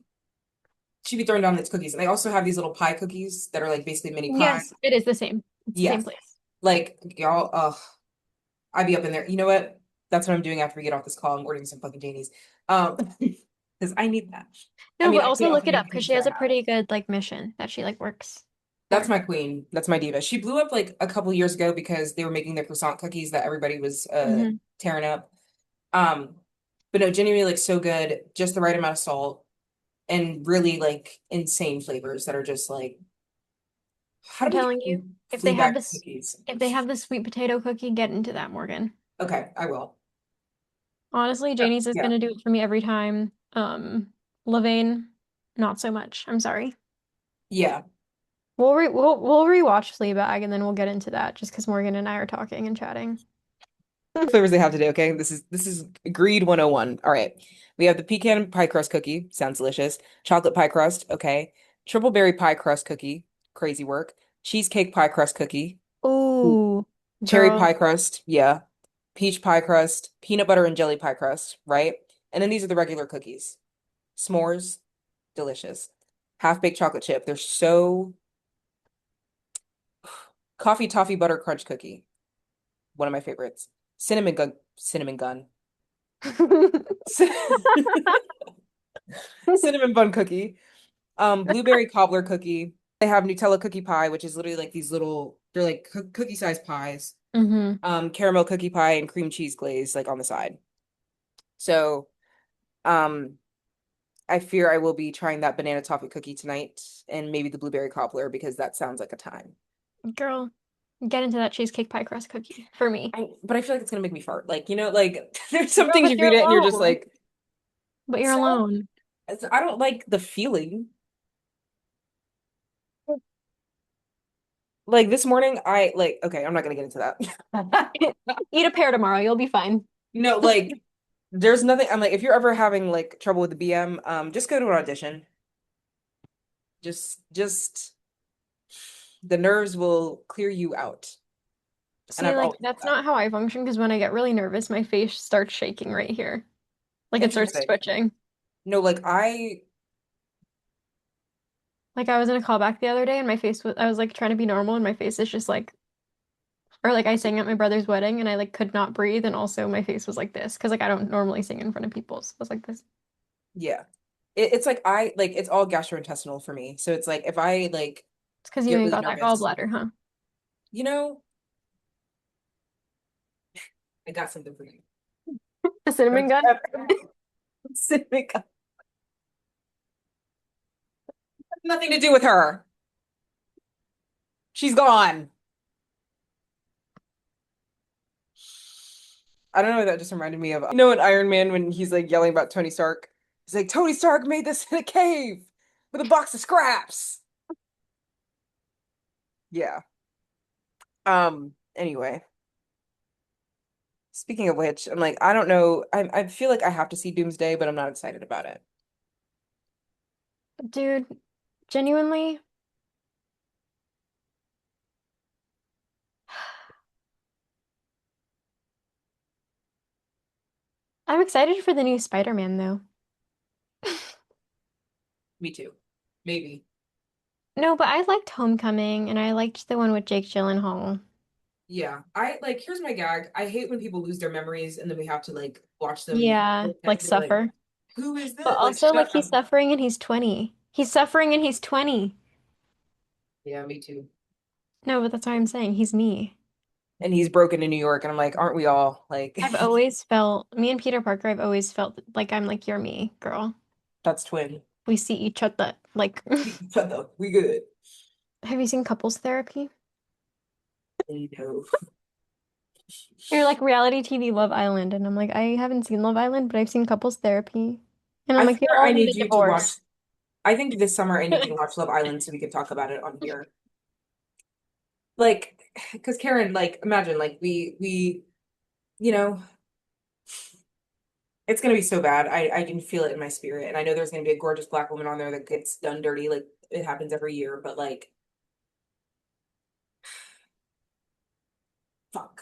she'd be throwing down these cookies. And they also have these little pie cookies that are like basically mini pie. Yes, it is the same. It's the same Yes. place. Like y'all, I'd be up in there. You know what? That's what I'm doing after we get off this call. I'm ordering some fucking Janie's. Because I need that. I No, mean, but I could also also look it make up the because cookies she that has I a have. pretty good like mission that she like works That's for. my queen. That's my diva. She blew up like a couple years ago because they were making their croissant cookies that everybody was Hmm. tearing up. Um, but no, genuinely like so good, just the right amount of salt and really like insane flavors that are just like, how I'm do we telling you, get Fleabag cookies? if they have this sweet potato cookie, get into that, Morgan. Okay, I will. Honestly, Janie's is Yeah. gonna do it for me every time. Levain, not so much. I'm sorry. Yeah. We'll rewatch Fleabag and then we'll get into that just because Morgan and I are talking and chatting. Flavors they have today, okay? This is Greed 101. All right. We have the pecan pie crust cookie, sounds delicious. Chocolate pie crust, okay. Triple berry pie crust cookie, crazy work. Cheesecake pie crust cookie. Ooh. Ooh, Cherry girl. pie crust, yeah. Peach pie crust, peanut butter and jelly pie crust, right? And then these are the regular cookies. S'mores, delicious. Half-baked chocolate chip. They're so coffee toffee butter crunch cookie. One of my favorites. Cinnamon gun. Cinnamon bun cookie. Blueberry cobbler cookie. They have Nutella cookie pie, which is literally like these little, they're like cookie sized pies. Hmm. Caramel cookie pie and cream cheese glaze like on the side. So, um, I fear I will be trying that banana toffee cookie tonight and maybe the blueberry cobbler because that sounds like a time. Girl, get into that cheesecake pie crust cookie for me. But I feel like it's gonna make me fart. Like, like there's some Girl, things but you you're read it and you're just alone. like, But you're so alone. I don't like the feeling. Like this morning, I like, okay, I'm not gonna get into that. Eat a pear tomorrow, you'll be fine. No, like there's nothing. I'm like, if you're ever having like trouble with the BM, just go to an audition. Just the nerves will clear you out. And See, I've like always that's had that. not how I function because when I get really nervous, my face starts shaking right here. Like it starts Interesting. twitching. No, like Like I was in a callback the other day and I was like trying to be normal and my face is just like, or like I sang at my brother's wedding and I like could not breathe and also my face was like this because like I don't normally sing in front of people. So it was like this. yeah. It's like it's all gastrointestinal for me. So it's like if I like It's because you get ain't really got that nervous, gallbladder, huh? you know, I got something for you. A cinnamon gun? Cinnamon gum. Nothing to do with her. She's gone. I don't know what that just reminded me of. You know in Iron Man when he's like yelling about Tony Stark? He's like, Tony Stark made this in a cave with a box of scraps. Yeah. Anyway. Speaking of which, I'm like, I don't know. I feel like I have to see Doomsday, but I'm not excited about it. Dude, genuinely, I'm excited for the new Spider-Man though. Me too. Maybe. No, but I liked Homecoming and I liked the one with Jake Gyllenhaal. Yeah. I like here's my gag. I hate when people lose their memories and then we have to like watch them Yeah, like and be like, suffer. who is But this? Like, also like shut he's up. suffering and he's 20. He's suffering and he's 20. Yeah, me too. No, but that's why I'm saying he's me. And he's broken in New York, and I'm like, aren't we all? Like, I've always felt, me and Peter Parker, I've always felt like I'm like, you're me, girl. that's twin. We see each other. Like, Shut up. We good. have you seen couples therapy? No. You're like reality TV Love Island. And I'm like, I haven't seen Love Island, but I've seen couples therapy. And I'm I like, they swear all I need need a you to watch. divorce. I think this summer I need you to watch Love Island so we can talk about it on here. Like, because Karen, like, imagine, like, you know, it's gonna be so bad. I can feel it in my spirit, and I know there's gonna be a gorgeous black woman on there that gets done dirty, like it happens every year. But like, fuck,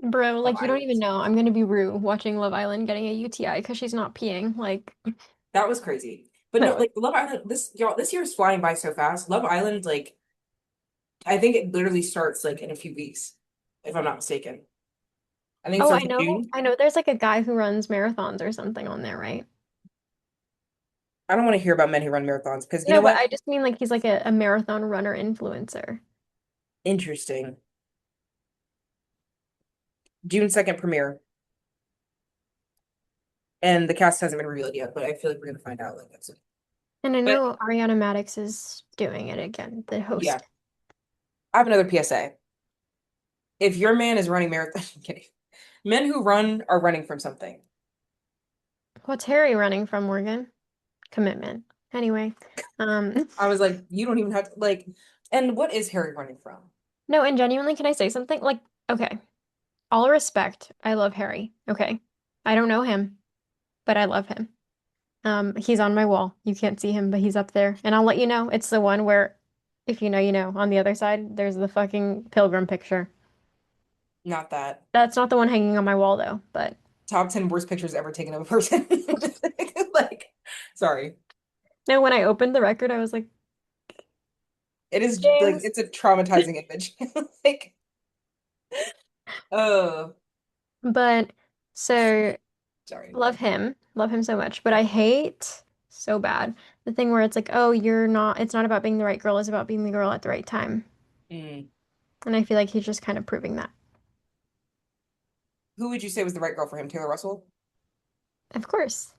Bro, Love like you don't even Island. know. I'm gonna be Rue watching Love Island getting a UTI because she's not peeing. Like, That was crazy. But no, no. like Love Island, this year is flying by so fast. Love Island, like, I think it literally starts like in a few weeks, if I'm not mistaken. I think it Oh, starts in June. I know there's like a guy who runs marathons or something on there, right? I don't want to hear about men who run marathons because you know No, but what? I just mean like he's like a marathon runner influencer. Interesting. June 2nd premiere, and the cast hasn't been revealed yet, but I feel like we're gonna find out like next week. And I But know Ariana Madix is doing it again, the yeah, host. I have another PSA. If your man is running marathon, I'm kidding. Men who run are running from something. What's Harry running from, Morgan? Commitment. Anyway, um, I was like, you don't even have to like. And what is Harry running from? no, and genuinely, can I say something? Like, okay, all respect, I love Harry. Okay, I don't know him, but I love him. He's on my wall. You can't see him, but he's up there. And I'll let you know. It's the one where, if you know, you know. On the other side, there's the fucking pilgrim picture. Not that. That's not the one hanging on my wall, though. But Top 10 worst pictures ever taken of a person. Like, sorry. no, when I opened the record, I was like, It is like James. it's a traumatizing image. Like, oh, But so sorry. love him so much. But I hate so bad the thing where it's like, oh, it's not about being the right girl, it's about being the girl at the right time. Mm. And I feel like he's just kind of proving that. Who would you say was the right girl for him? Taylor Russell? Of course.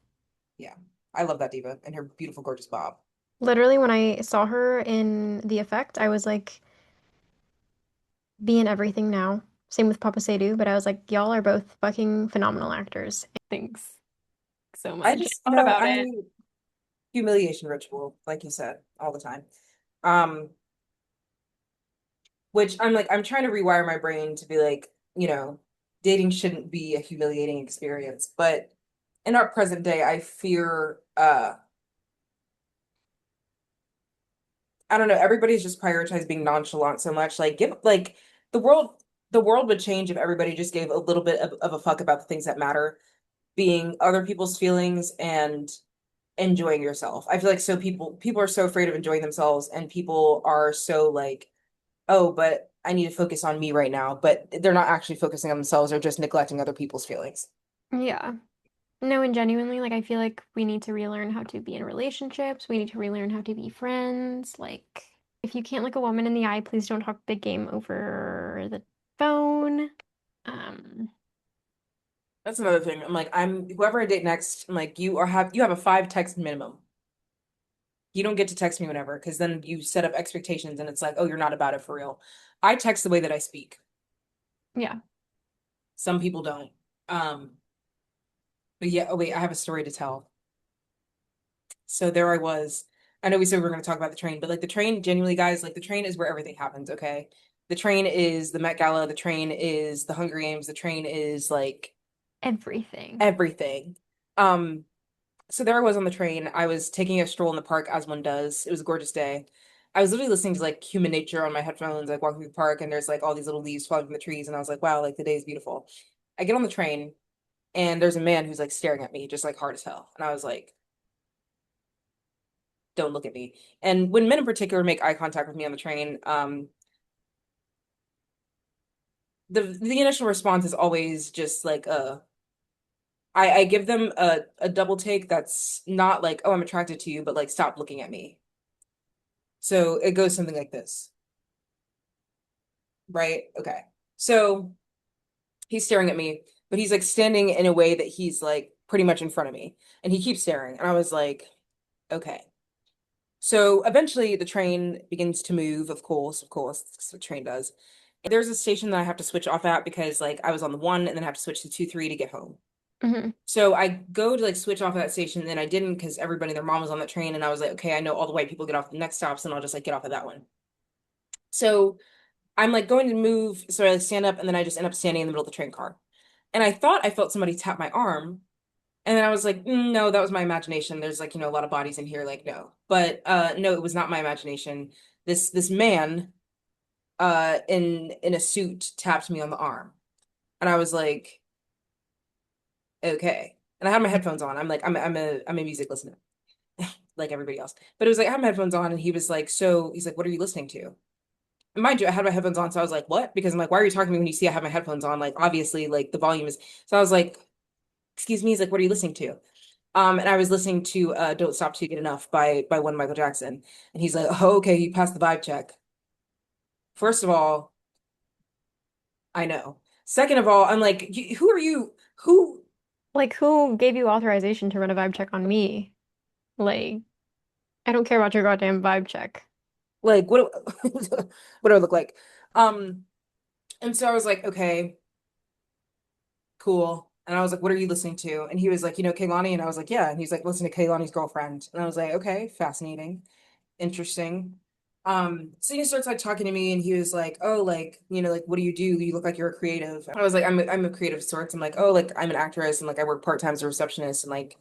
Yeah. I love that diva and her beautiful, gorgeous bob. Literally, when I saw her in The Effect, I was like, be in everything now. Same with Papa Seydou, but I was like, y'all are both fucking phenomenal actors. Thanks so I much. just, Thought about I it. humiliation ritual, like you said, all the time. Um, which I'm like, I'm trying to rewire my brain to be like, dating shouldn't be a humiliating experience. But in our present day, I fear, I don't know, everybody's just prioritized being nonchalant so much. Like, give, like, the world, the world would change if everybody just gave a little bit of a fuck about the things that matter, being other people's feelings and enjoying yourself. I feel like so people are so afraid of enjoying themselves, and people are so like, oh, but I need to focus on me right now, but they're not actually focusing on themselves or just neglecting other people's feelings. Yeah. No, and genuinely, like, I feel like we need to relearn how to be in relationships. We need to relearn how to be friends. Like, if you can't look a woman in the eye, please don't talk big game over the phone. Um, That's another thing. I'm like, I'm whoever I date next, I'm like, you have a 5 text minimum. You don't get to text me whenever, because then you set up expectations and it's like, oh, you're not about it for real. I text the way that I speak. yeah. Some people don't. Um, but yeah, oh wait, I have a story to tell. So there I was. I know we said we were going to talk about the train, but like the train, genuinely, guys, like the train is where everything happens, okay? The train is the Met Gala, the train is the Hunger Games, the train is like Everything. everything. Um, so there I was on the train. I was taking a stroll in the park as one does. It was a gorgeous day. I was literally listening to like human nature on my headphones, like walking through the park, and there's like all these little leaves falling from the trees, and I was like, wow, like the day is beautiful. I get on the train, and there's a man who's like staring at me, just like hard as hell. And I was like, don't look at me. And when men in particular make eye contact with me on the train, the initial response is always just like I give them a double take that's not like, oh, I'm attracted to you, but like stop looking at me. So it goes something like this. right? Okay. So he's staring at me, but he's like standing in a way that he's like pretty much in front of me. And he keeps staring. And I was like, okay. So eventually the train begins to move, of course, that's what a train does. There's a station that I have to switch off at because like I was on the one and then I have to switch to 2-3 to get home. Hmm. So I go to like switch off at that station and then I didn't because everybody and their mom was on that train and I was like, okay, I know all the white people get off the next stops and I'll just like get off at that one. So I'm like going to move, so I like stand up and then I just end up standing in the middle of the train car. And I thought I felt somebody tap my arm. And then I was like, no, that was my imagination. There's like, a lot of bodies in here, like no. But no, it was not my imagination. This man in a suit tapped me on the arm. And I was like, okay. And I had my headphones on. I'm like, I'm a music listener, like everybody else. But it was like I had my headphones on and he was like, so he's like, what are you listening to? And mind you, I had my headphones on, so I was like, what? Because I'm like, why are you talking to me when you see I have my headphones on? Like, obviously, like the volume is. So I was like, excuse me. He's like, what are you listening to? And I was listening to "Don't Stop Till You Get Enough" by one Michael Jackson, and he's like, oh, okay, you passed the vibe check. First of all, I know. Second of all, I'm like, who are you? Who? Like, who gave you authorization to run a vibe check on me? Like, I don't care about your goddamn vibe check. Like, what? What do I look like? Um, and so I was like, okay, cool. And I was like, what are you listening to? And he was like, Kaylani. And I was like, yeah. And he's like, listen to Kaylani's girlfriend. And I was like, okay, fascinating, interesting. So he starts like talking to me and he was like, oh, like, like, what do? You look like you're a creative. I was like, I'm a creative of sorts. I'm like, oh, like, I'm an actress and like I work part-time as a receptionist and like,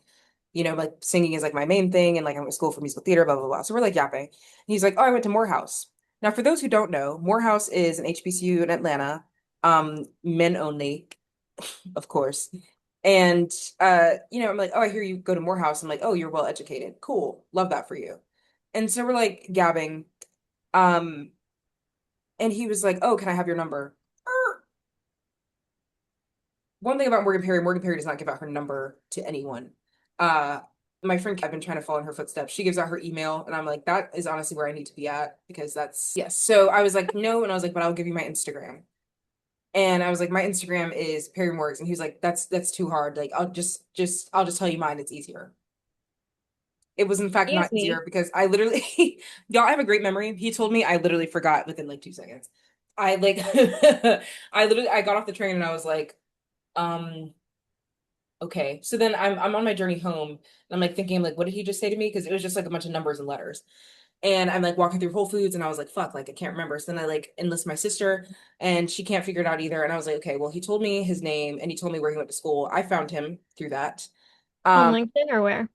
like singing is like my main thing and like I'm at school for musical theater, blah, blah, blah. So we're like yapping. And he's like, oh, I went to Morehouse. Now, for those who don't know, Morehouse is an HBCU in Atlanta, men only, of course. And I'm like, oh, I hear you go to Morehouse. I'm like, oh, you're well educated. Cool. Love that for you. And so we're like gabbing. Um, and he was like, oh, can I have your number? One thing about Morgan Perry does not give out her number to anyone. Uh, my friend, I've been trying to follow in her footsteps. She gives out her email, and I'm like, that is honestly where I need to be at because that's yes. So I was like, no, and I was like, but I'll give you my Instagram. And I was like, my Instagram is Perry Morgs, and he was like, that's too hard. Like, I'll just tell you mine. It's easier. It was in fact Excuse not me. easier because I literally, y'all, I have a great memory. He told me I literally forgot within like 2 seconds. I like, I got off the train and I was like, um, okay. So then I'm on my journey home and I'm like thinking like, what did he just say to me? Because it was just like a bunch of numbers and letters. And I'm like walking through Whole Foods and I was like, fuck, like I can't remember. So then I like enlist my sister and she can't figure it out either. And I was like, okay, well, he told me his name and he told me where he went to school. I found him through that. On Um, LinkedIn or where?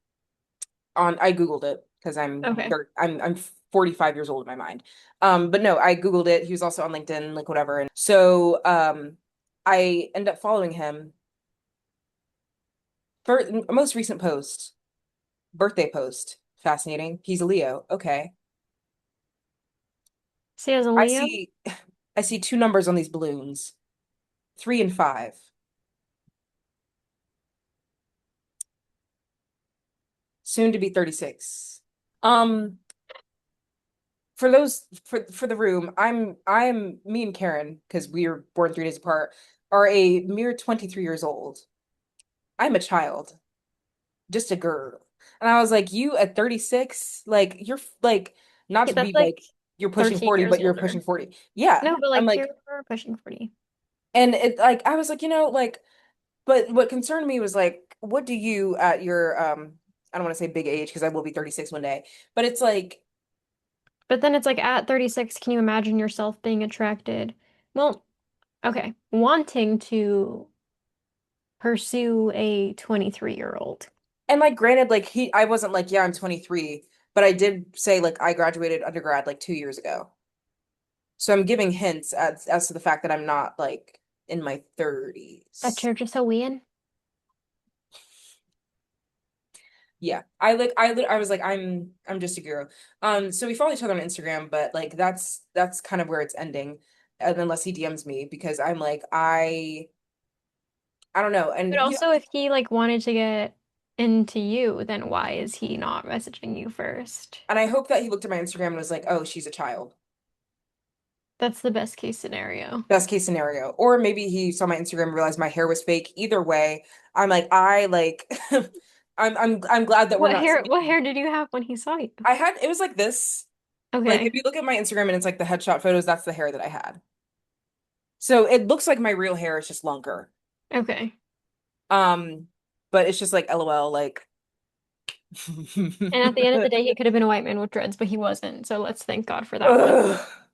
I Googled it because Okay. I'm 45 years old in my mind. But no, I Googled it. He was also on LinkedIn, like whatever. And so I end up following him for most recent post, birthday post. Fascinating. He's a Leo. Okay. See, as a I Leo, see I see two numbers on these balloons, 3 and 5. Soon to be 36. Um, for the room, I'm me and Karen, because we were born 3 days apart, are a mere 23 years old. I'm a child, just a girl. And I was like, you at 36, like you're like not yeah, to that's be like like you're pushing 13 40, years but you're older. pushing 40. Yeah. No, but I'm like you're like, pushing 40. and it like I was like, like, but what concerned me was like, what do you at your I don't want to say big age because I will be 36 one day, but it's like But then it's like at 36, can you imagine yourself being attracted? Well, okay, wanting to pursue a 23-year-old. and like granted, like I wasn't like, yeah, I'm 23, but I did say like I graduated undergrad like 2 years ago. So I'm giving hints as to the fact that I'm not like in my That 30s. you're just a weein'? Yeah. I was like, I'm just a girl. So we follow each other on Instagram, but like that's kind of where it's ending. And unless he DMs me because I'm like, I don't know. But And also, if he like wanted to get into you, then why is he not messaging you first? and I hope that he looked at my Instagram and was like, oh, she's a child. That's the best case scenario. Best case scenario. Or maybe he saw my Instagram and realized my hair was fake. Either way, I'm like, I like I'm glad that we're not What seeing. hair did you have when he saw you? I had it was like this. Like if Okay. you look at my Instagram and it's like the headshot photos, that's the hair that I had. So it looks like my real hair is just longer. Okay. Um, but it's just like LOL, like And at the end of the day, he could have been a white man with dreads, but he wasn't. So let's thank God for that one.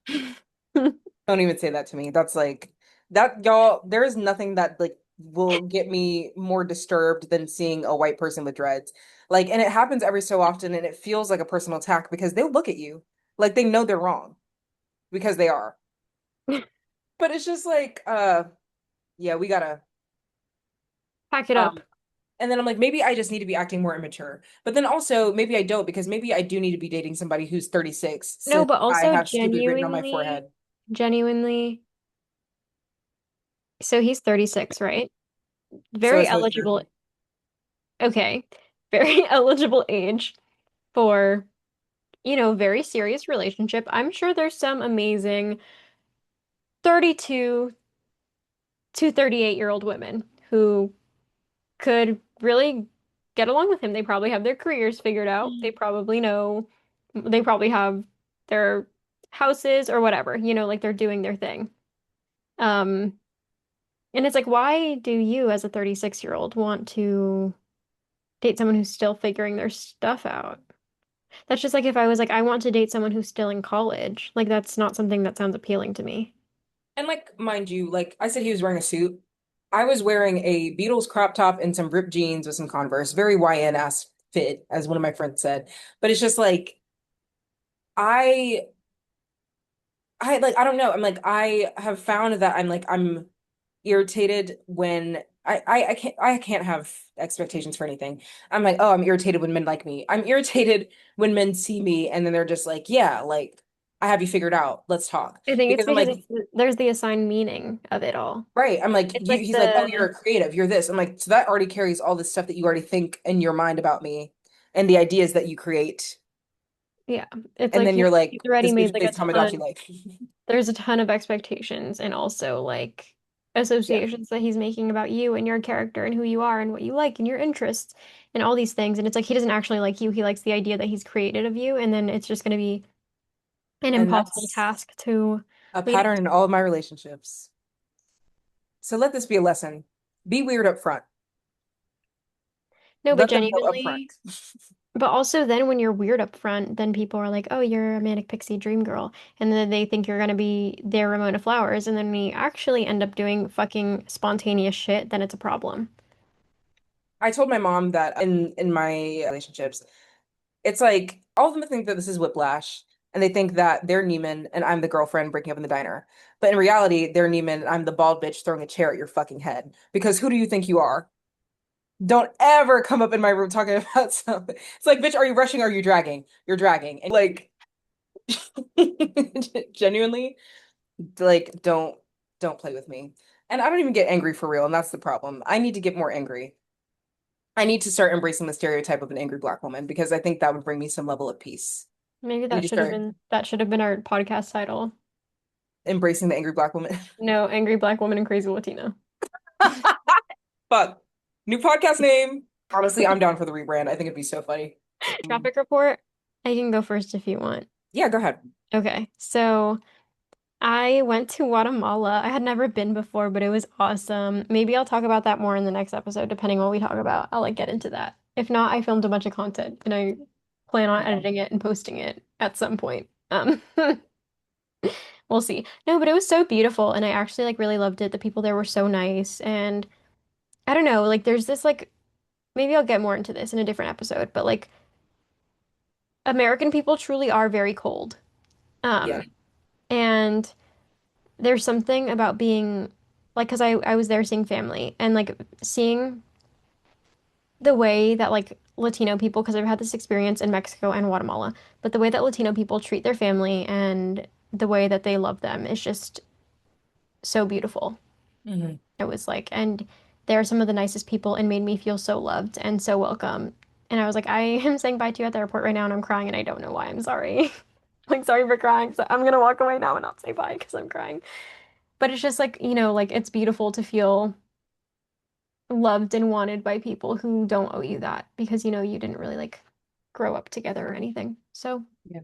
Ugh. Don't even say that to me. That's like that, y'all. There is nothing that like will get me more disturbed than seeing a white person with dreads. Like, and it happens every so often, and it feels like a personal attack because they'll look at you like they know they're wrong because they are. But it's just like, yeah, we gotta. Pack it up. Um, and then I'm like, maybe I just need to be acting more immature. But then also, maybe I don't because maybe I do need to be dating somebody who's 36 No, since but I also have stupid written on my forehead. genuinely. So he's 36, right? So Very is his eligible. Okay. Very eligible age for, very serious relationship. I'm sure there's some amazing 32 to 38-year-old women who could really get along with him. They probably have their careers figured out. They probably have their houses or whatever, like they're doing their thing. Um, and it's like, why do you, as a 36-year-old, want to date someone who's still figuring their stuff out? That's just like if I was like, I want to date someone who's still in college. Like, that's not something that sounds appealing to me. And like, mind you, like I said, he was wearing a suit. I was wearing a Beatles crop top and some ripped jeans with some Converse, very YN ass fit, as one of my friends said. But it's just like I, I like I don't know. I'm like I have found that I'm irritated when I can't have expectations for anything. I'm like, oh, I'm irritated when men like me. I'm irritated when men see me and then they're just like, yeah, like I have you figured out. Let's talk. I think it's Because I'm because like, there's the assigned meaning of it all. right. I'm like, It's like he's like, oh, you're the a creative. You're this. I'm like, so that already carries all this stuff that you already think in your mind about me and the ideas that you create. Yeah, it's And like then you're he's like, already this made bitch like a plays Tomodachi ton. like. There's a ton of expectations and also like Yeah. associations that he's making about you and your character and who you are and what you like and your interests and all these things. And it's like he doesn't actually like you. He likes the idea that he's created of you, and then it's just going to be an And impossible that's task to a lead up pattern to. in all of my relationships. So let this be a lesson. Be weird up front. No, but Let them know up front. genuinely. But also then when you're weird up front, then people are like, "Oh, you're a manic pixie dream girl." And then they think you're gonna be their Ramona Flowers, and then we actually end up doing fucking spontaneous shit, then it's a problem. I told my mom that in my relationships, it's like all of them think that this is whiplash, and they think that they're Neiman and I'm the girlfriend breaking up in the diner. But in reality, they're Neiman and I'm the bald bitch throwing a chair at your fucking head. Because who do you think you are? Don't ever come up in my room talking about something. It's like, bitch, are you rushing or are you dragging? You're dragging. And like genuinely, like don't play with me. And I don't even get angry for real, and that's the problem. I need to get more angry. I need to start embracing the stereotype of an angry black woman because I think that would bring me some level of peace. Maybe I need to start that should have been our podcast title. embracing the angry black woman. No, Angry Black Woman and Crazy Latina. Fuck. New podcast name. Honestly, I'm down for the rebrand. I think it'd be so funny. Traffic report. I can go first if you want. Yeah, go ahead. Okay, so I went to Guatemala. I had never been before, but it was awesome. Maybe I'll talk about that more in the next episode, depending on what we talk about. I'll like get into that. If not, I filmed a bunch of content and I plan on Okay. editing it and posting it at some point. We'll see. No, but it was so beautiful and I actually like really loved it. The people there were so nice and I don't know, like there's this like maybe I'll get more into this in a different episode, but like American people truly are very cold. Yeah. Um, and there's something about being like, because I was there seeing family and like seeing the way that like Latino people, because I've had this experience in Mexico and Guatemala, but the way that Latino people treat their family and the way that they love them is just so beautiful. Hmm. It was like, and they're some of the nicest people and made me feel so loved and so welcome. And I was like, I am saying bye to you at the airport right now and I'm crying and I don't know why. I'm sorry. Like, sorry for crying. So I'm gonna walk away now and not say bye because I'm crying. But it's just like, like it's beautiful to feel loved and wanted by people who don't owe you that because you didn't really like grow up together or anything. So, Yeah,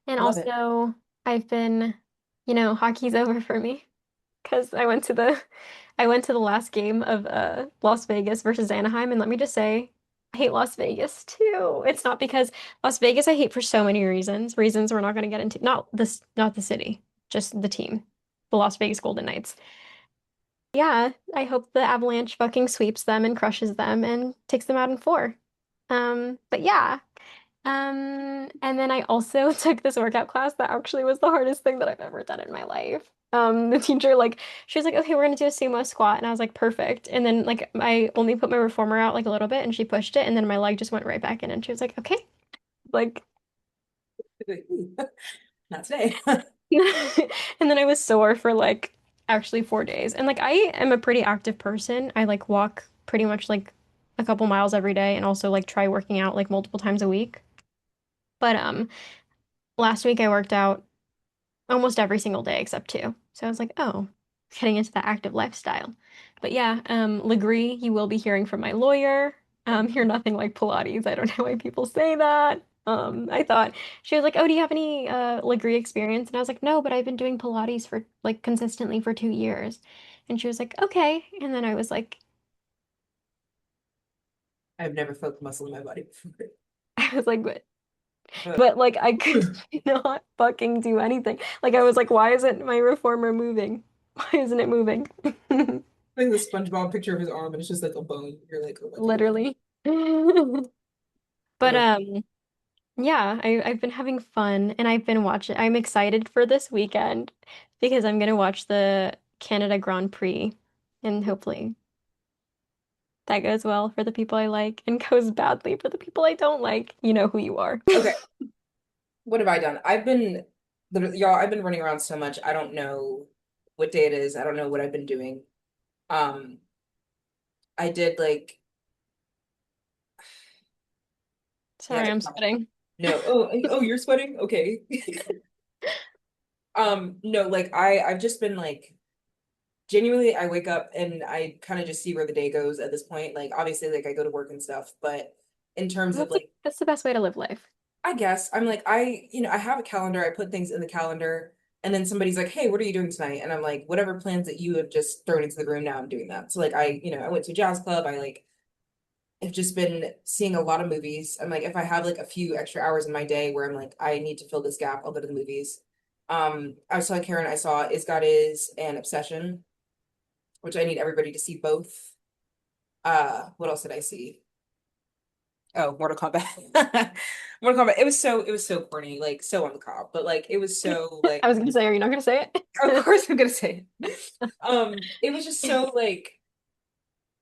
and I love it. also I've been, hockey's over for me because I went to the last game of Las Vegas versus Anaheim, and let me just say, I hate Las Vegas too. It's not because Las Vegas I hate for so many reasons we're not going to get into. Not the city, just the team, the Las Vegas Golden Knights. Yeah, I hope the Avalanche fucking sweeps them and crushes them and takes them out in four. But yeah. And then I also took this workout class that actually was the hardest thing that I've ever done in my life. The teacher she was like, okay, we're gonna do a sumo squat, and I was like, perfect. And then I only put my reformer out like a little bit, and she pushed it, and then my leg just went right back in, and she was like, okay, like, Not today. and then I was sore for like actually 4 days. And like I am a pretty active person. I like walk pretty much like a couple miles every day, and also like try working out like multiple times a week. But last week I worked out almost every single day except two. So I was like, oh, getting into the active lifestyle. But yeah, Legree, you will be hearing from my lawyer. You're nothing like Pilates. I don't know why people say that. I thought she was like, oh, do you have any Legree experience? And I was like, no, but I've been doing Pilates for like consistently for 2 years. And she was like, okay. And then I was like, I've never felt the muscle in my body before. I was like, but But but like I could not fucking do anything. Like I was like, why isn't my reformer moving? Why isn't it moving? like the SpongeBob picture of his arm and it's just like a bone. You're like, oh my God. Literally. But Uh, yeah, I've been having fun and I've been watching. I'm excited for this weekend because I'm gonna watch the Canada Grand Prix and hopefully that goes well for the people I like and goes badly for the people I don't like. You know who you are. okay, what have I done? I've been literally, y'all, I've been running around so much. I don't know what day it is. I don't know what I've been doing. Um, I did like, yeah, Sorry, I'm sweating. no. Oh, you're sweating? Okay. No, like I've just been like genuinely I wake up and I kind of just see where the day goes at this point. Like obviously like I go to work and stuff, but in terms of like That's the best way to live life. I guess I'm like I have a calendar, I put things in the calendar and then somebody's like, "Hey, what are you doing tonight?" And I'm like, "Whatever plans that you have just thrown into the room now I'm doing that." So like I went to a jazz club. I like have just been seeing a lot of movies. I'm like if I have like a few extra hours in my day where I'm like I need to fill this gap, I'll go to the movies. I was telling Karen I saw Is God Is and Obsession, which I need everybody to see both. What else did I see? Oh, Mortal Kombat. Mortal Kombat. It was so corny, like so on the cop, but like it was so I like was gonna say, are you not gonna say of it? course I'm gonna say it. It was just so like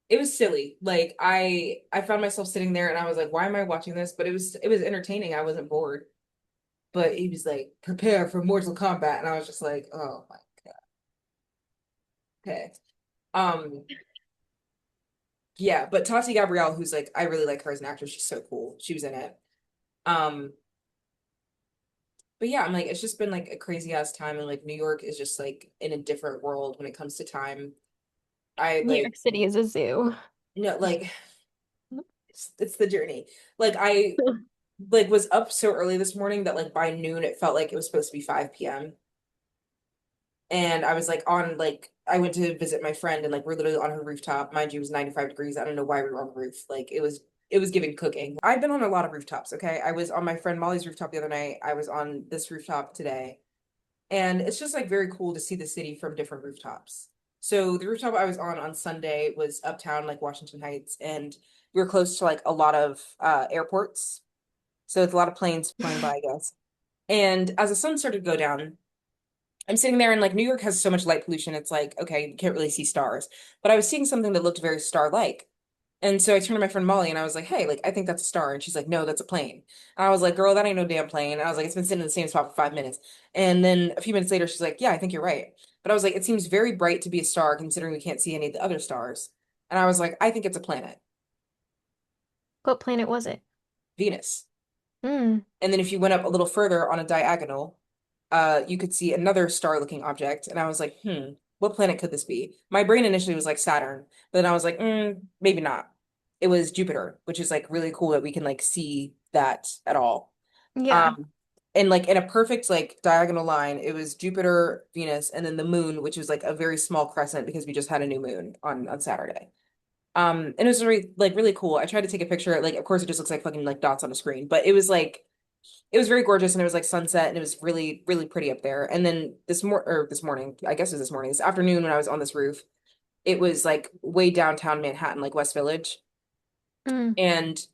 it was silly. Like I found myself sitting there and I was like, why am I watching this? But it was entertaining. I wasn't bored. But he was like, prepare for Mortal Kombat, and I was just like, oh my God. Okay. Um, yeah, but Tati Gabrielle, who's like, I really like her as an actress. She's so cool. She was in it. Um, but yeah, I'm like, it's just been like a crazy ass time, and like New York is just like in a different world when it comes to time. I New like York City is a zoo. no, like it's the journey. Like I like was up so early this morning that like by noon it felt like it was supposed to be 5 p.m. And I was like on like I went to visit my friend and like we're literally on her rooftop. Mind you, it was 95 degrees. I don't know why we were on the roof. Like it was giving cooking. I've been on a lot of rooftops, okay? I was on my friend Molly's rooftop the other night. I was on this rooftop today. And it's just like very cool to see the city from different rooftops. So the rooftop I was on Sunday was uptown, like Washington Heights, and we were close to like a lot of airports. So it's a lot of planes flying by, I guess. And as the sun started to go down, I'm sitting there and like New York has so much light pollution, it's like, okay, you can't really see stars. But I was seeing something that looked very star-like. And so I turned to my friend Molly and I was like, hey, like I think that's a star. And she's like, no, that's a plane. And I was like, girl, that ain't no damn plane. And I was like, it's been sitting in the same spot for 5 minutes. And then a few minutes later, she's like, yeah, I think you're right. But I was like, it seems very bright to be a star considering we can't see any of the other stars. And I was like, I think it's a planet, What planet was it? Venus. Mm. And then if you went up a little further on a diagonal, you could see another star-looking object. And I was like, what planet could this be? My brain initially was like Saturn, but then I was like, maybe not. It was Jupiter, which is like really cool that we can like see that at all. Yeah. Um, and like in a perfect like diagonal line, it was Jupiter, Venus, and then the moon, which was like a very small crescent because we just had a new moon on Saturday. And it was really cool. I tried to take a picture. Like, of course, it just looks like fucking like dots on a screen, but it was very gorgeous and it was like sunset and it was really, really pretty up there. And then this morning, I guess it was this morning, this afternoon when I was on this roof, it was like way downtown Manhattan, like West Village. Mm. And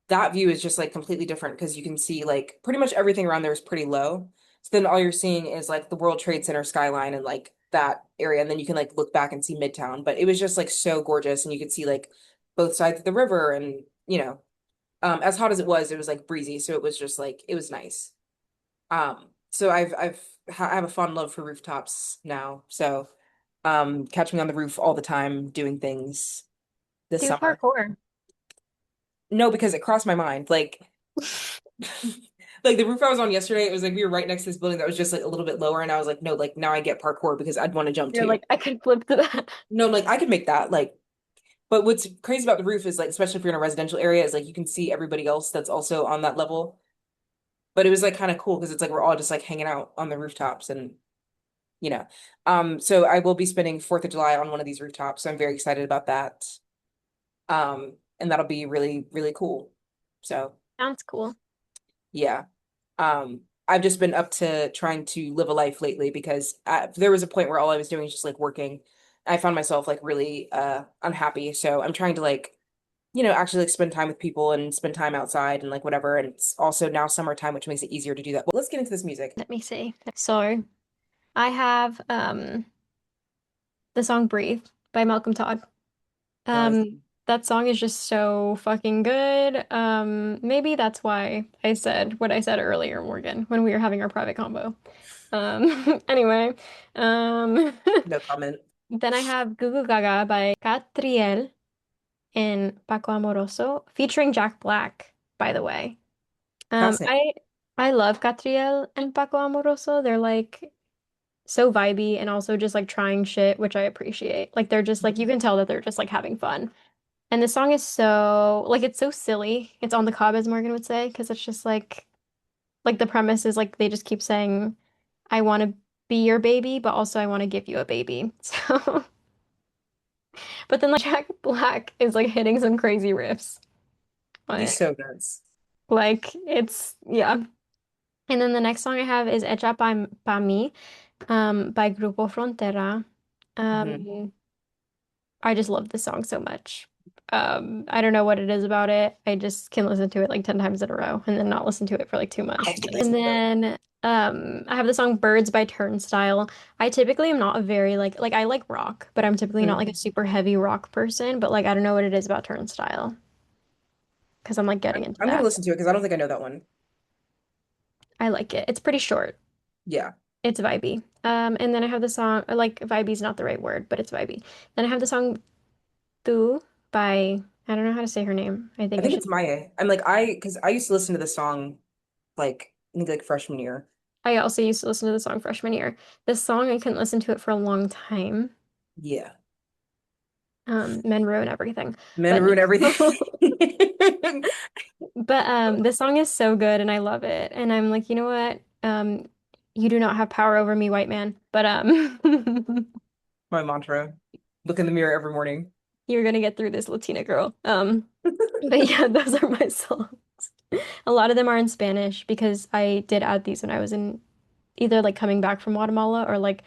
that view is just like completely different because you can see like pretty much everything around there is pretty low. So then all you're seeing is like the World Trade Center skyline and like that area. And then you can like look back and see Midtown. But it was just like so gorgeous and you could see like both sides of the river and as hot as it was like breezy. So it was just like it was nice. So I have a fond love for rooftops now. So catch me on the roof all the time doing things this Do summer. parkour. No, because it crossed my mind. Like like the roof I was on yesterday, it was like we were right next to this building that was just like a little bit lower, and I was like, no, like now I get parkour because I'd want to jump You're too. like, I could flip to that. No, like I could make that. Like, but what's crazy about the roof is like, especially if you're in a residential area, is like you can see everybody else that's also on that level. But it was like kind of cool because it's like we're all just like hanging out on the rooftops and you know. So I will be spending 4th of July on one of these rooftops. So I'm very excited about that. And that'll be really, really cool. So Sounds cool. yeah. I've just been up to trying to live a life lately because there was a point where all I was doing was just like working. I found myself like really unhappy. So I'm trying to like, actually like spend time with people and spend time outside and like whatever. And it's also now summertime, which makes it easier to do that. But let's get into this music. Let me see. So I have the song Breathe by Malcolm Todd. Oh, I Um, see. that song is just so fucking good. Maybe that's why I said what I said earlier, Morgan, when we were having our private combo. Anyway, um, No comment. then I have Gugu Gaga by Catriel and Paco Amoroso, featuring Jack Black, by the way. Um, Fascinating. I I love Catriel and Paco Amoroso. They're like so vibey and also just like trying shit, which I appreciate. Like they're just like you can tell that they're just like having fun. And the song is so like it's so silly. It's on the cob, as Morgan would say, because it's just like the premise is like they just keep saying, I want to be your baby, but also I want to give you a baby. So, but then like Jack Black is like hitting some crazy riffs on He's it. so nuts. Like it's yeah. And then the next song I have is Hecha pa mí, by Grupo Frontera. Hmm. Um, I just love this song so much. I don't know what it is about it. I just can listen to it like 10 times in a row and then not listen to it for like 2 months. I can And listen to it. then I have the song Birds by Turnstile. I typically am not a very like I like rock, but I'm typically not Mhm. like a super heavy rock person, but like I don't know what it is about Turnstile because I'm like getting into I'm gonna that. listen to it because I don't think I know that one. I like it. It's pretty short. Yeah. It's vibey. And then I have the song like vibey is not the right word, but it's vibey. Then I have the song Tu by I don't know how to say her name. I I think it's think just it's Maya. Because I used to listen to the song like I think like freshman year. I also used to listen to the song freshman year. This song I couldn't listen to it for a long time. Yeah. Men ruin everything. Men But ruin everything. but this song is so good and I love it. And I'm like, you know what? You do not have power over me, white man. But My mantra. Look in the mirror every morning. you're gonna get through this, Latina girl. But yeah, those are my songs. A lot of them are in Spanish because I did add these when I was in either like coming back from Guatemala or like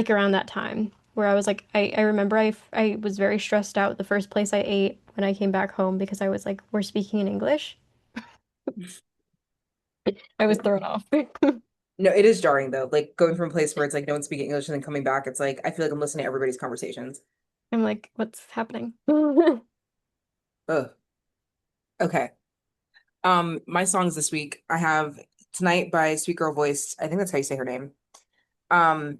around that time where I was like I remember I was very stressed out the first place I ate when I came back home because I was like we're speaking in English. I was thrown off. No, it is jarring though. Like going from a place where it's like no one's speaking English and then coming back, it's like I feel like I'm listening to everybody's conversations. I'm like, what's happening? Ugh. Okay. My songs this week, I have Tonight by Sweet Girl Voice. I think that's how you say her name. Um,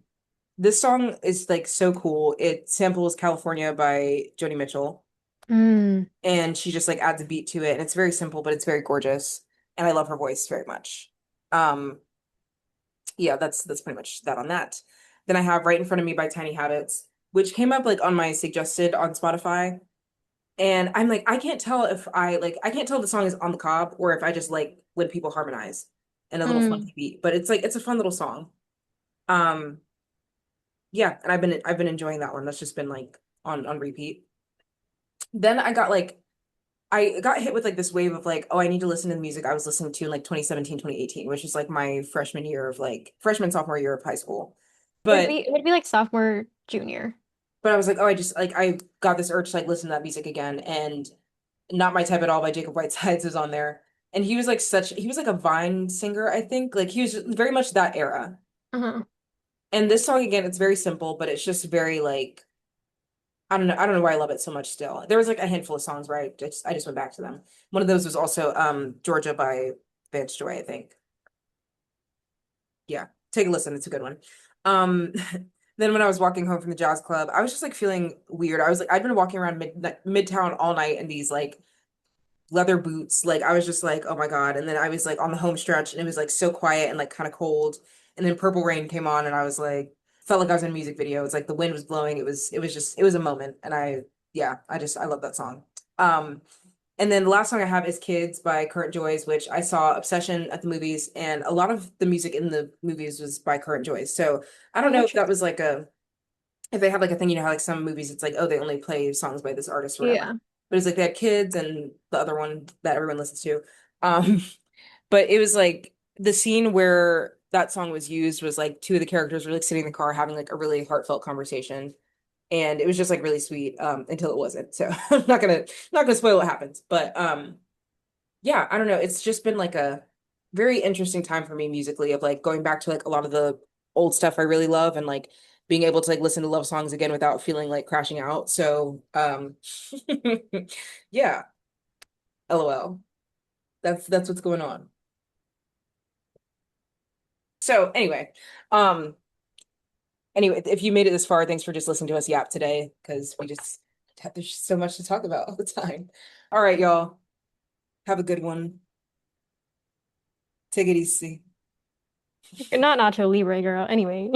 this song is like so cool. It samples California by Joni Mitchell, Mm. and she just like adds a beat to it, and it's very simple, but it's very gorgeous. and I love her voice very much. Um, yeah, that's pretty much that on that. Then I have Right in Front of Me by Tiny Habits, which came up like on my suggested on Spotify. And I'm like, I can't tell if I can't tell if the song is on the cob or if I just like when people harmonize and a little Mm. funky beat. But it's like it's a fun little song. Um, yeah, and I've been enjoying that one. That's just been like on repeat. Then I got hit with like this wave of like, oh, I need to listen to the music I was listening to in like 2017, 2018, which is like my freshman year of like freshman, sophomore year of high school. But It would be like sophomore, junior. but I was like, oh, I just like I got this urge to like listen to that music again. And Not My Type at All by Jacob Whitesides is on there. And he was like a Vine singer, I think. Like he was very much that era. Uh-huh. And this song again, it's very simple, but it's just very like I don't know why I love it so much still. There was like a handful of songs where I just went back to them. One of those was also Georgia by Vance Joy, I think. Yeah, take a listen, it's a good one. Um then when I was walking home from the jazz club, I was just like feeling weird. I was like I'd been walking around Midtown all night in these like leather boots. Like I was just like, oh my God. And then I was like on the home stretch and it was like so quiet and like kind of cold. And then Purple Rain came on and I was like, felt like I was in a music video. It's like the wind was blowing. It was a moment. And I love that song. Um, and then the last song I have is Kids by Current Joys, which I saw Obsession at the movies, and a lot of the music in the movies was by Current Joys. So I don't Oh, know if that interesting. was like if they have like a thing, you know how like some movies it's like, oh, they only play songs by this artist or whatever. Yeah. But it's like they had Kids and the other one that everyone listens to. Um, but it was like the scene where that song was used was like two of the characters were like sitting in the car having like a really heartfelt conversation. And it was just like really sweet until it wasn't. So I'm not gonna spoil what happens. But yeah, I don't know. It's just been like a very interesting time for me musically of like going back to like a lot of the old stuff I really love and like being able to like listen to love songs again without feeling like crashing out. So yeah, LOL. That's what's going on. So um anyway, if you made it this far, thanks for just listening to us yap today because there's just so much to talk about all the time. All right, y'all. Have a good one. Take it easy. You're not Nacho Libre, girl. Anyway.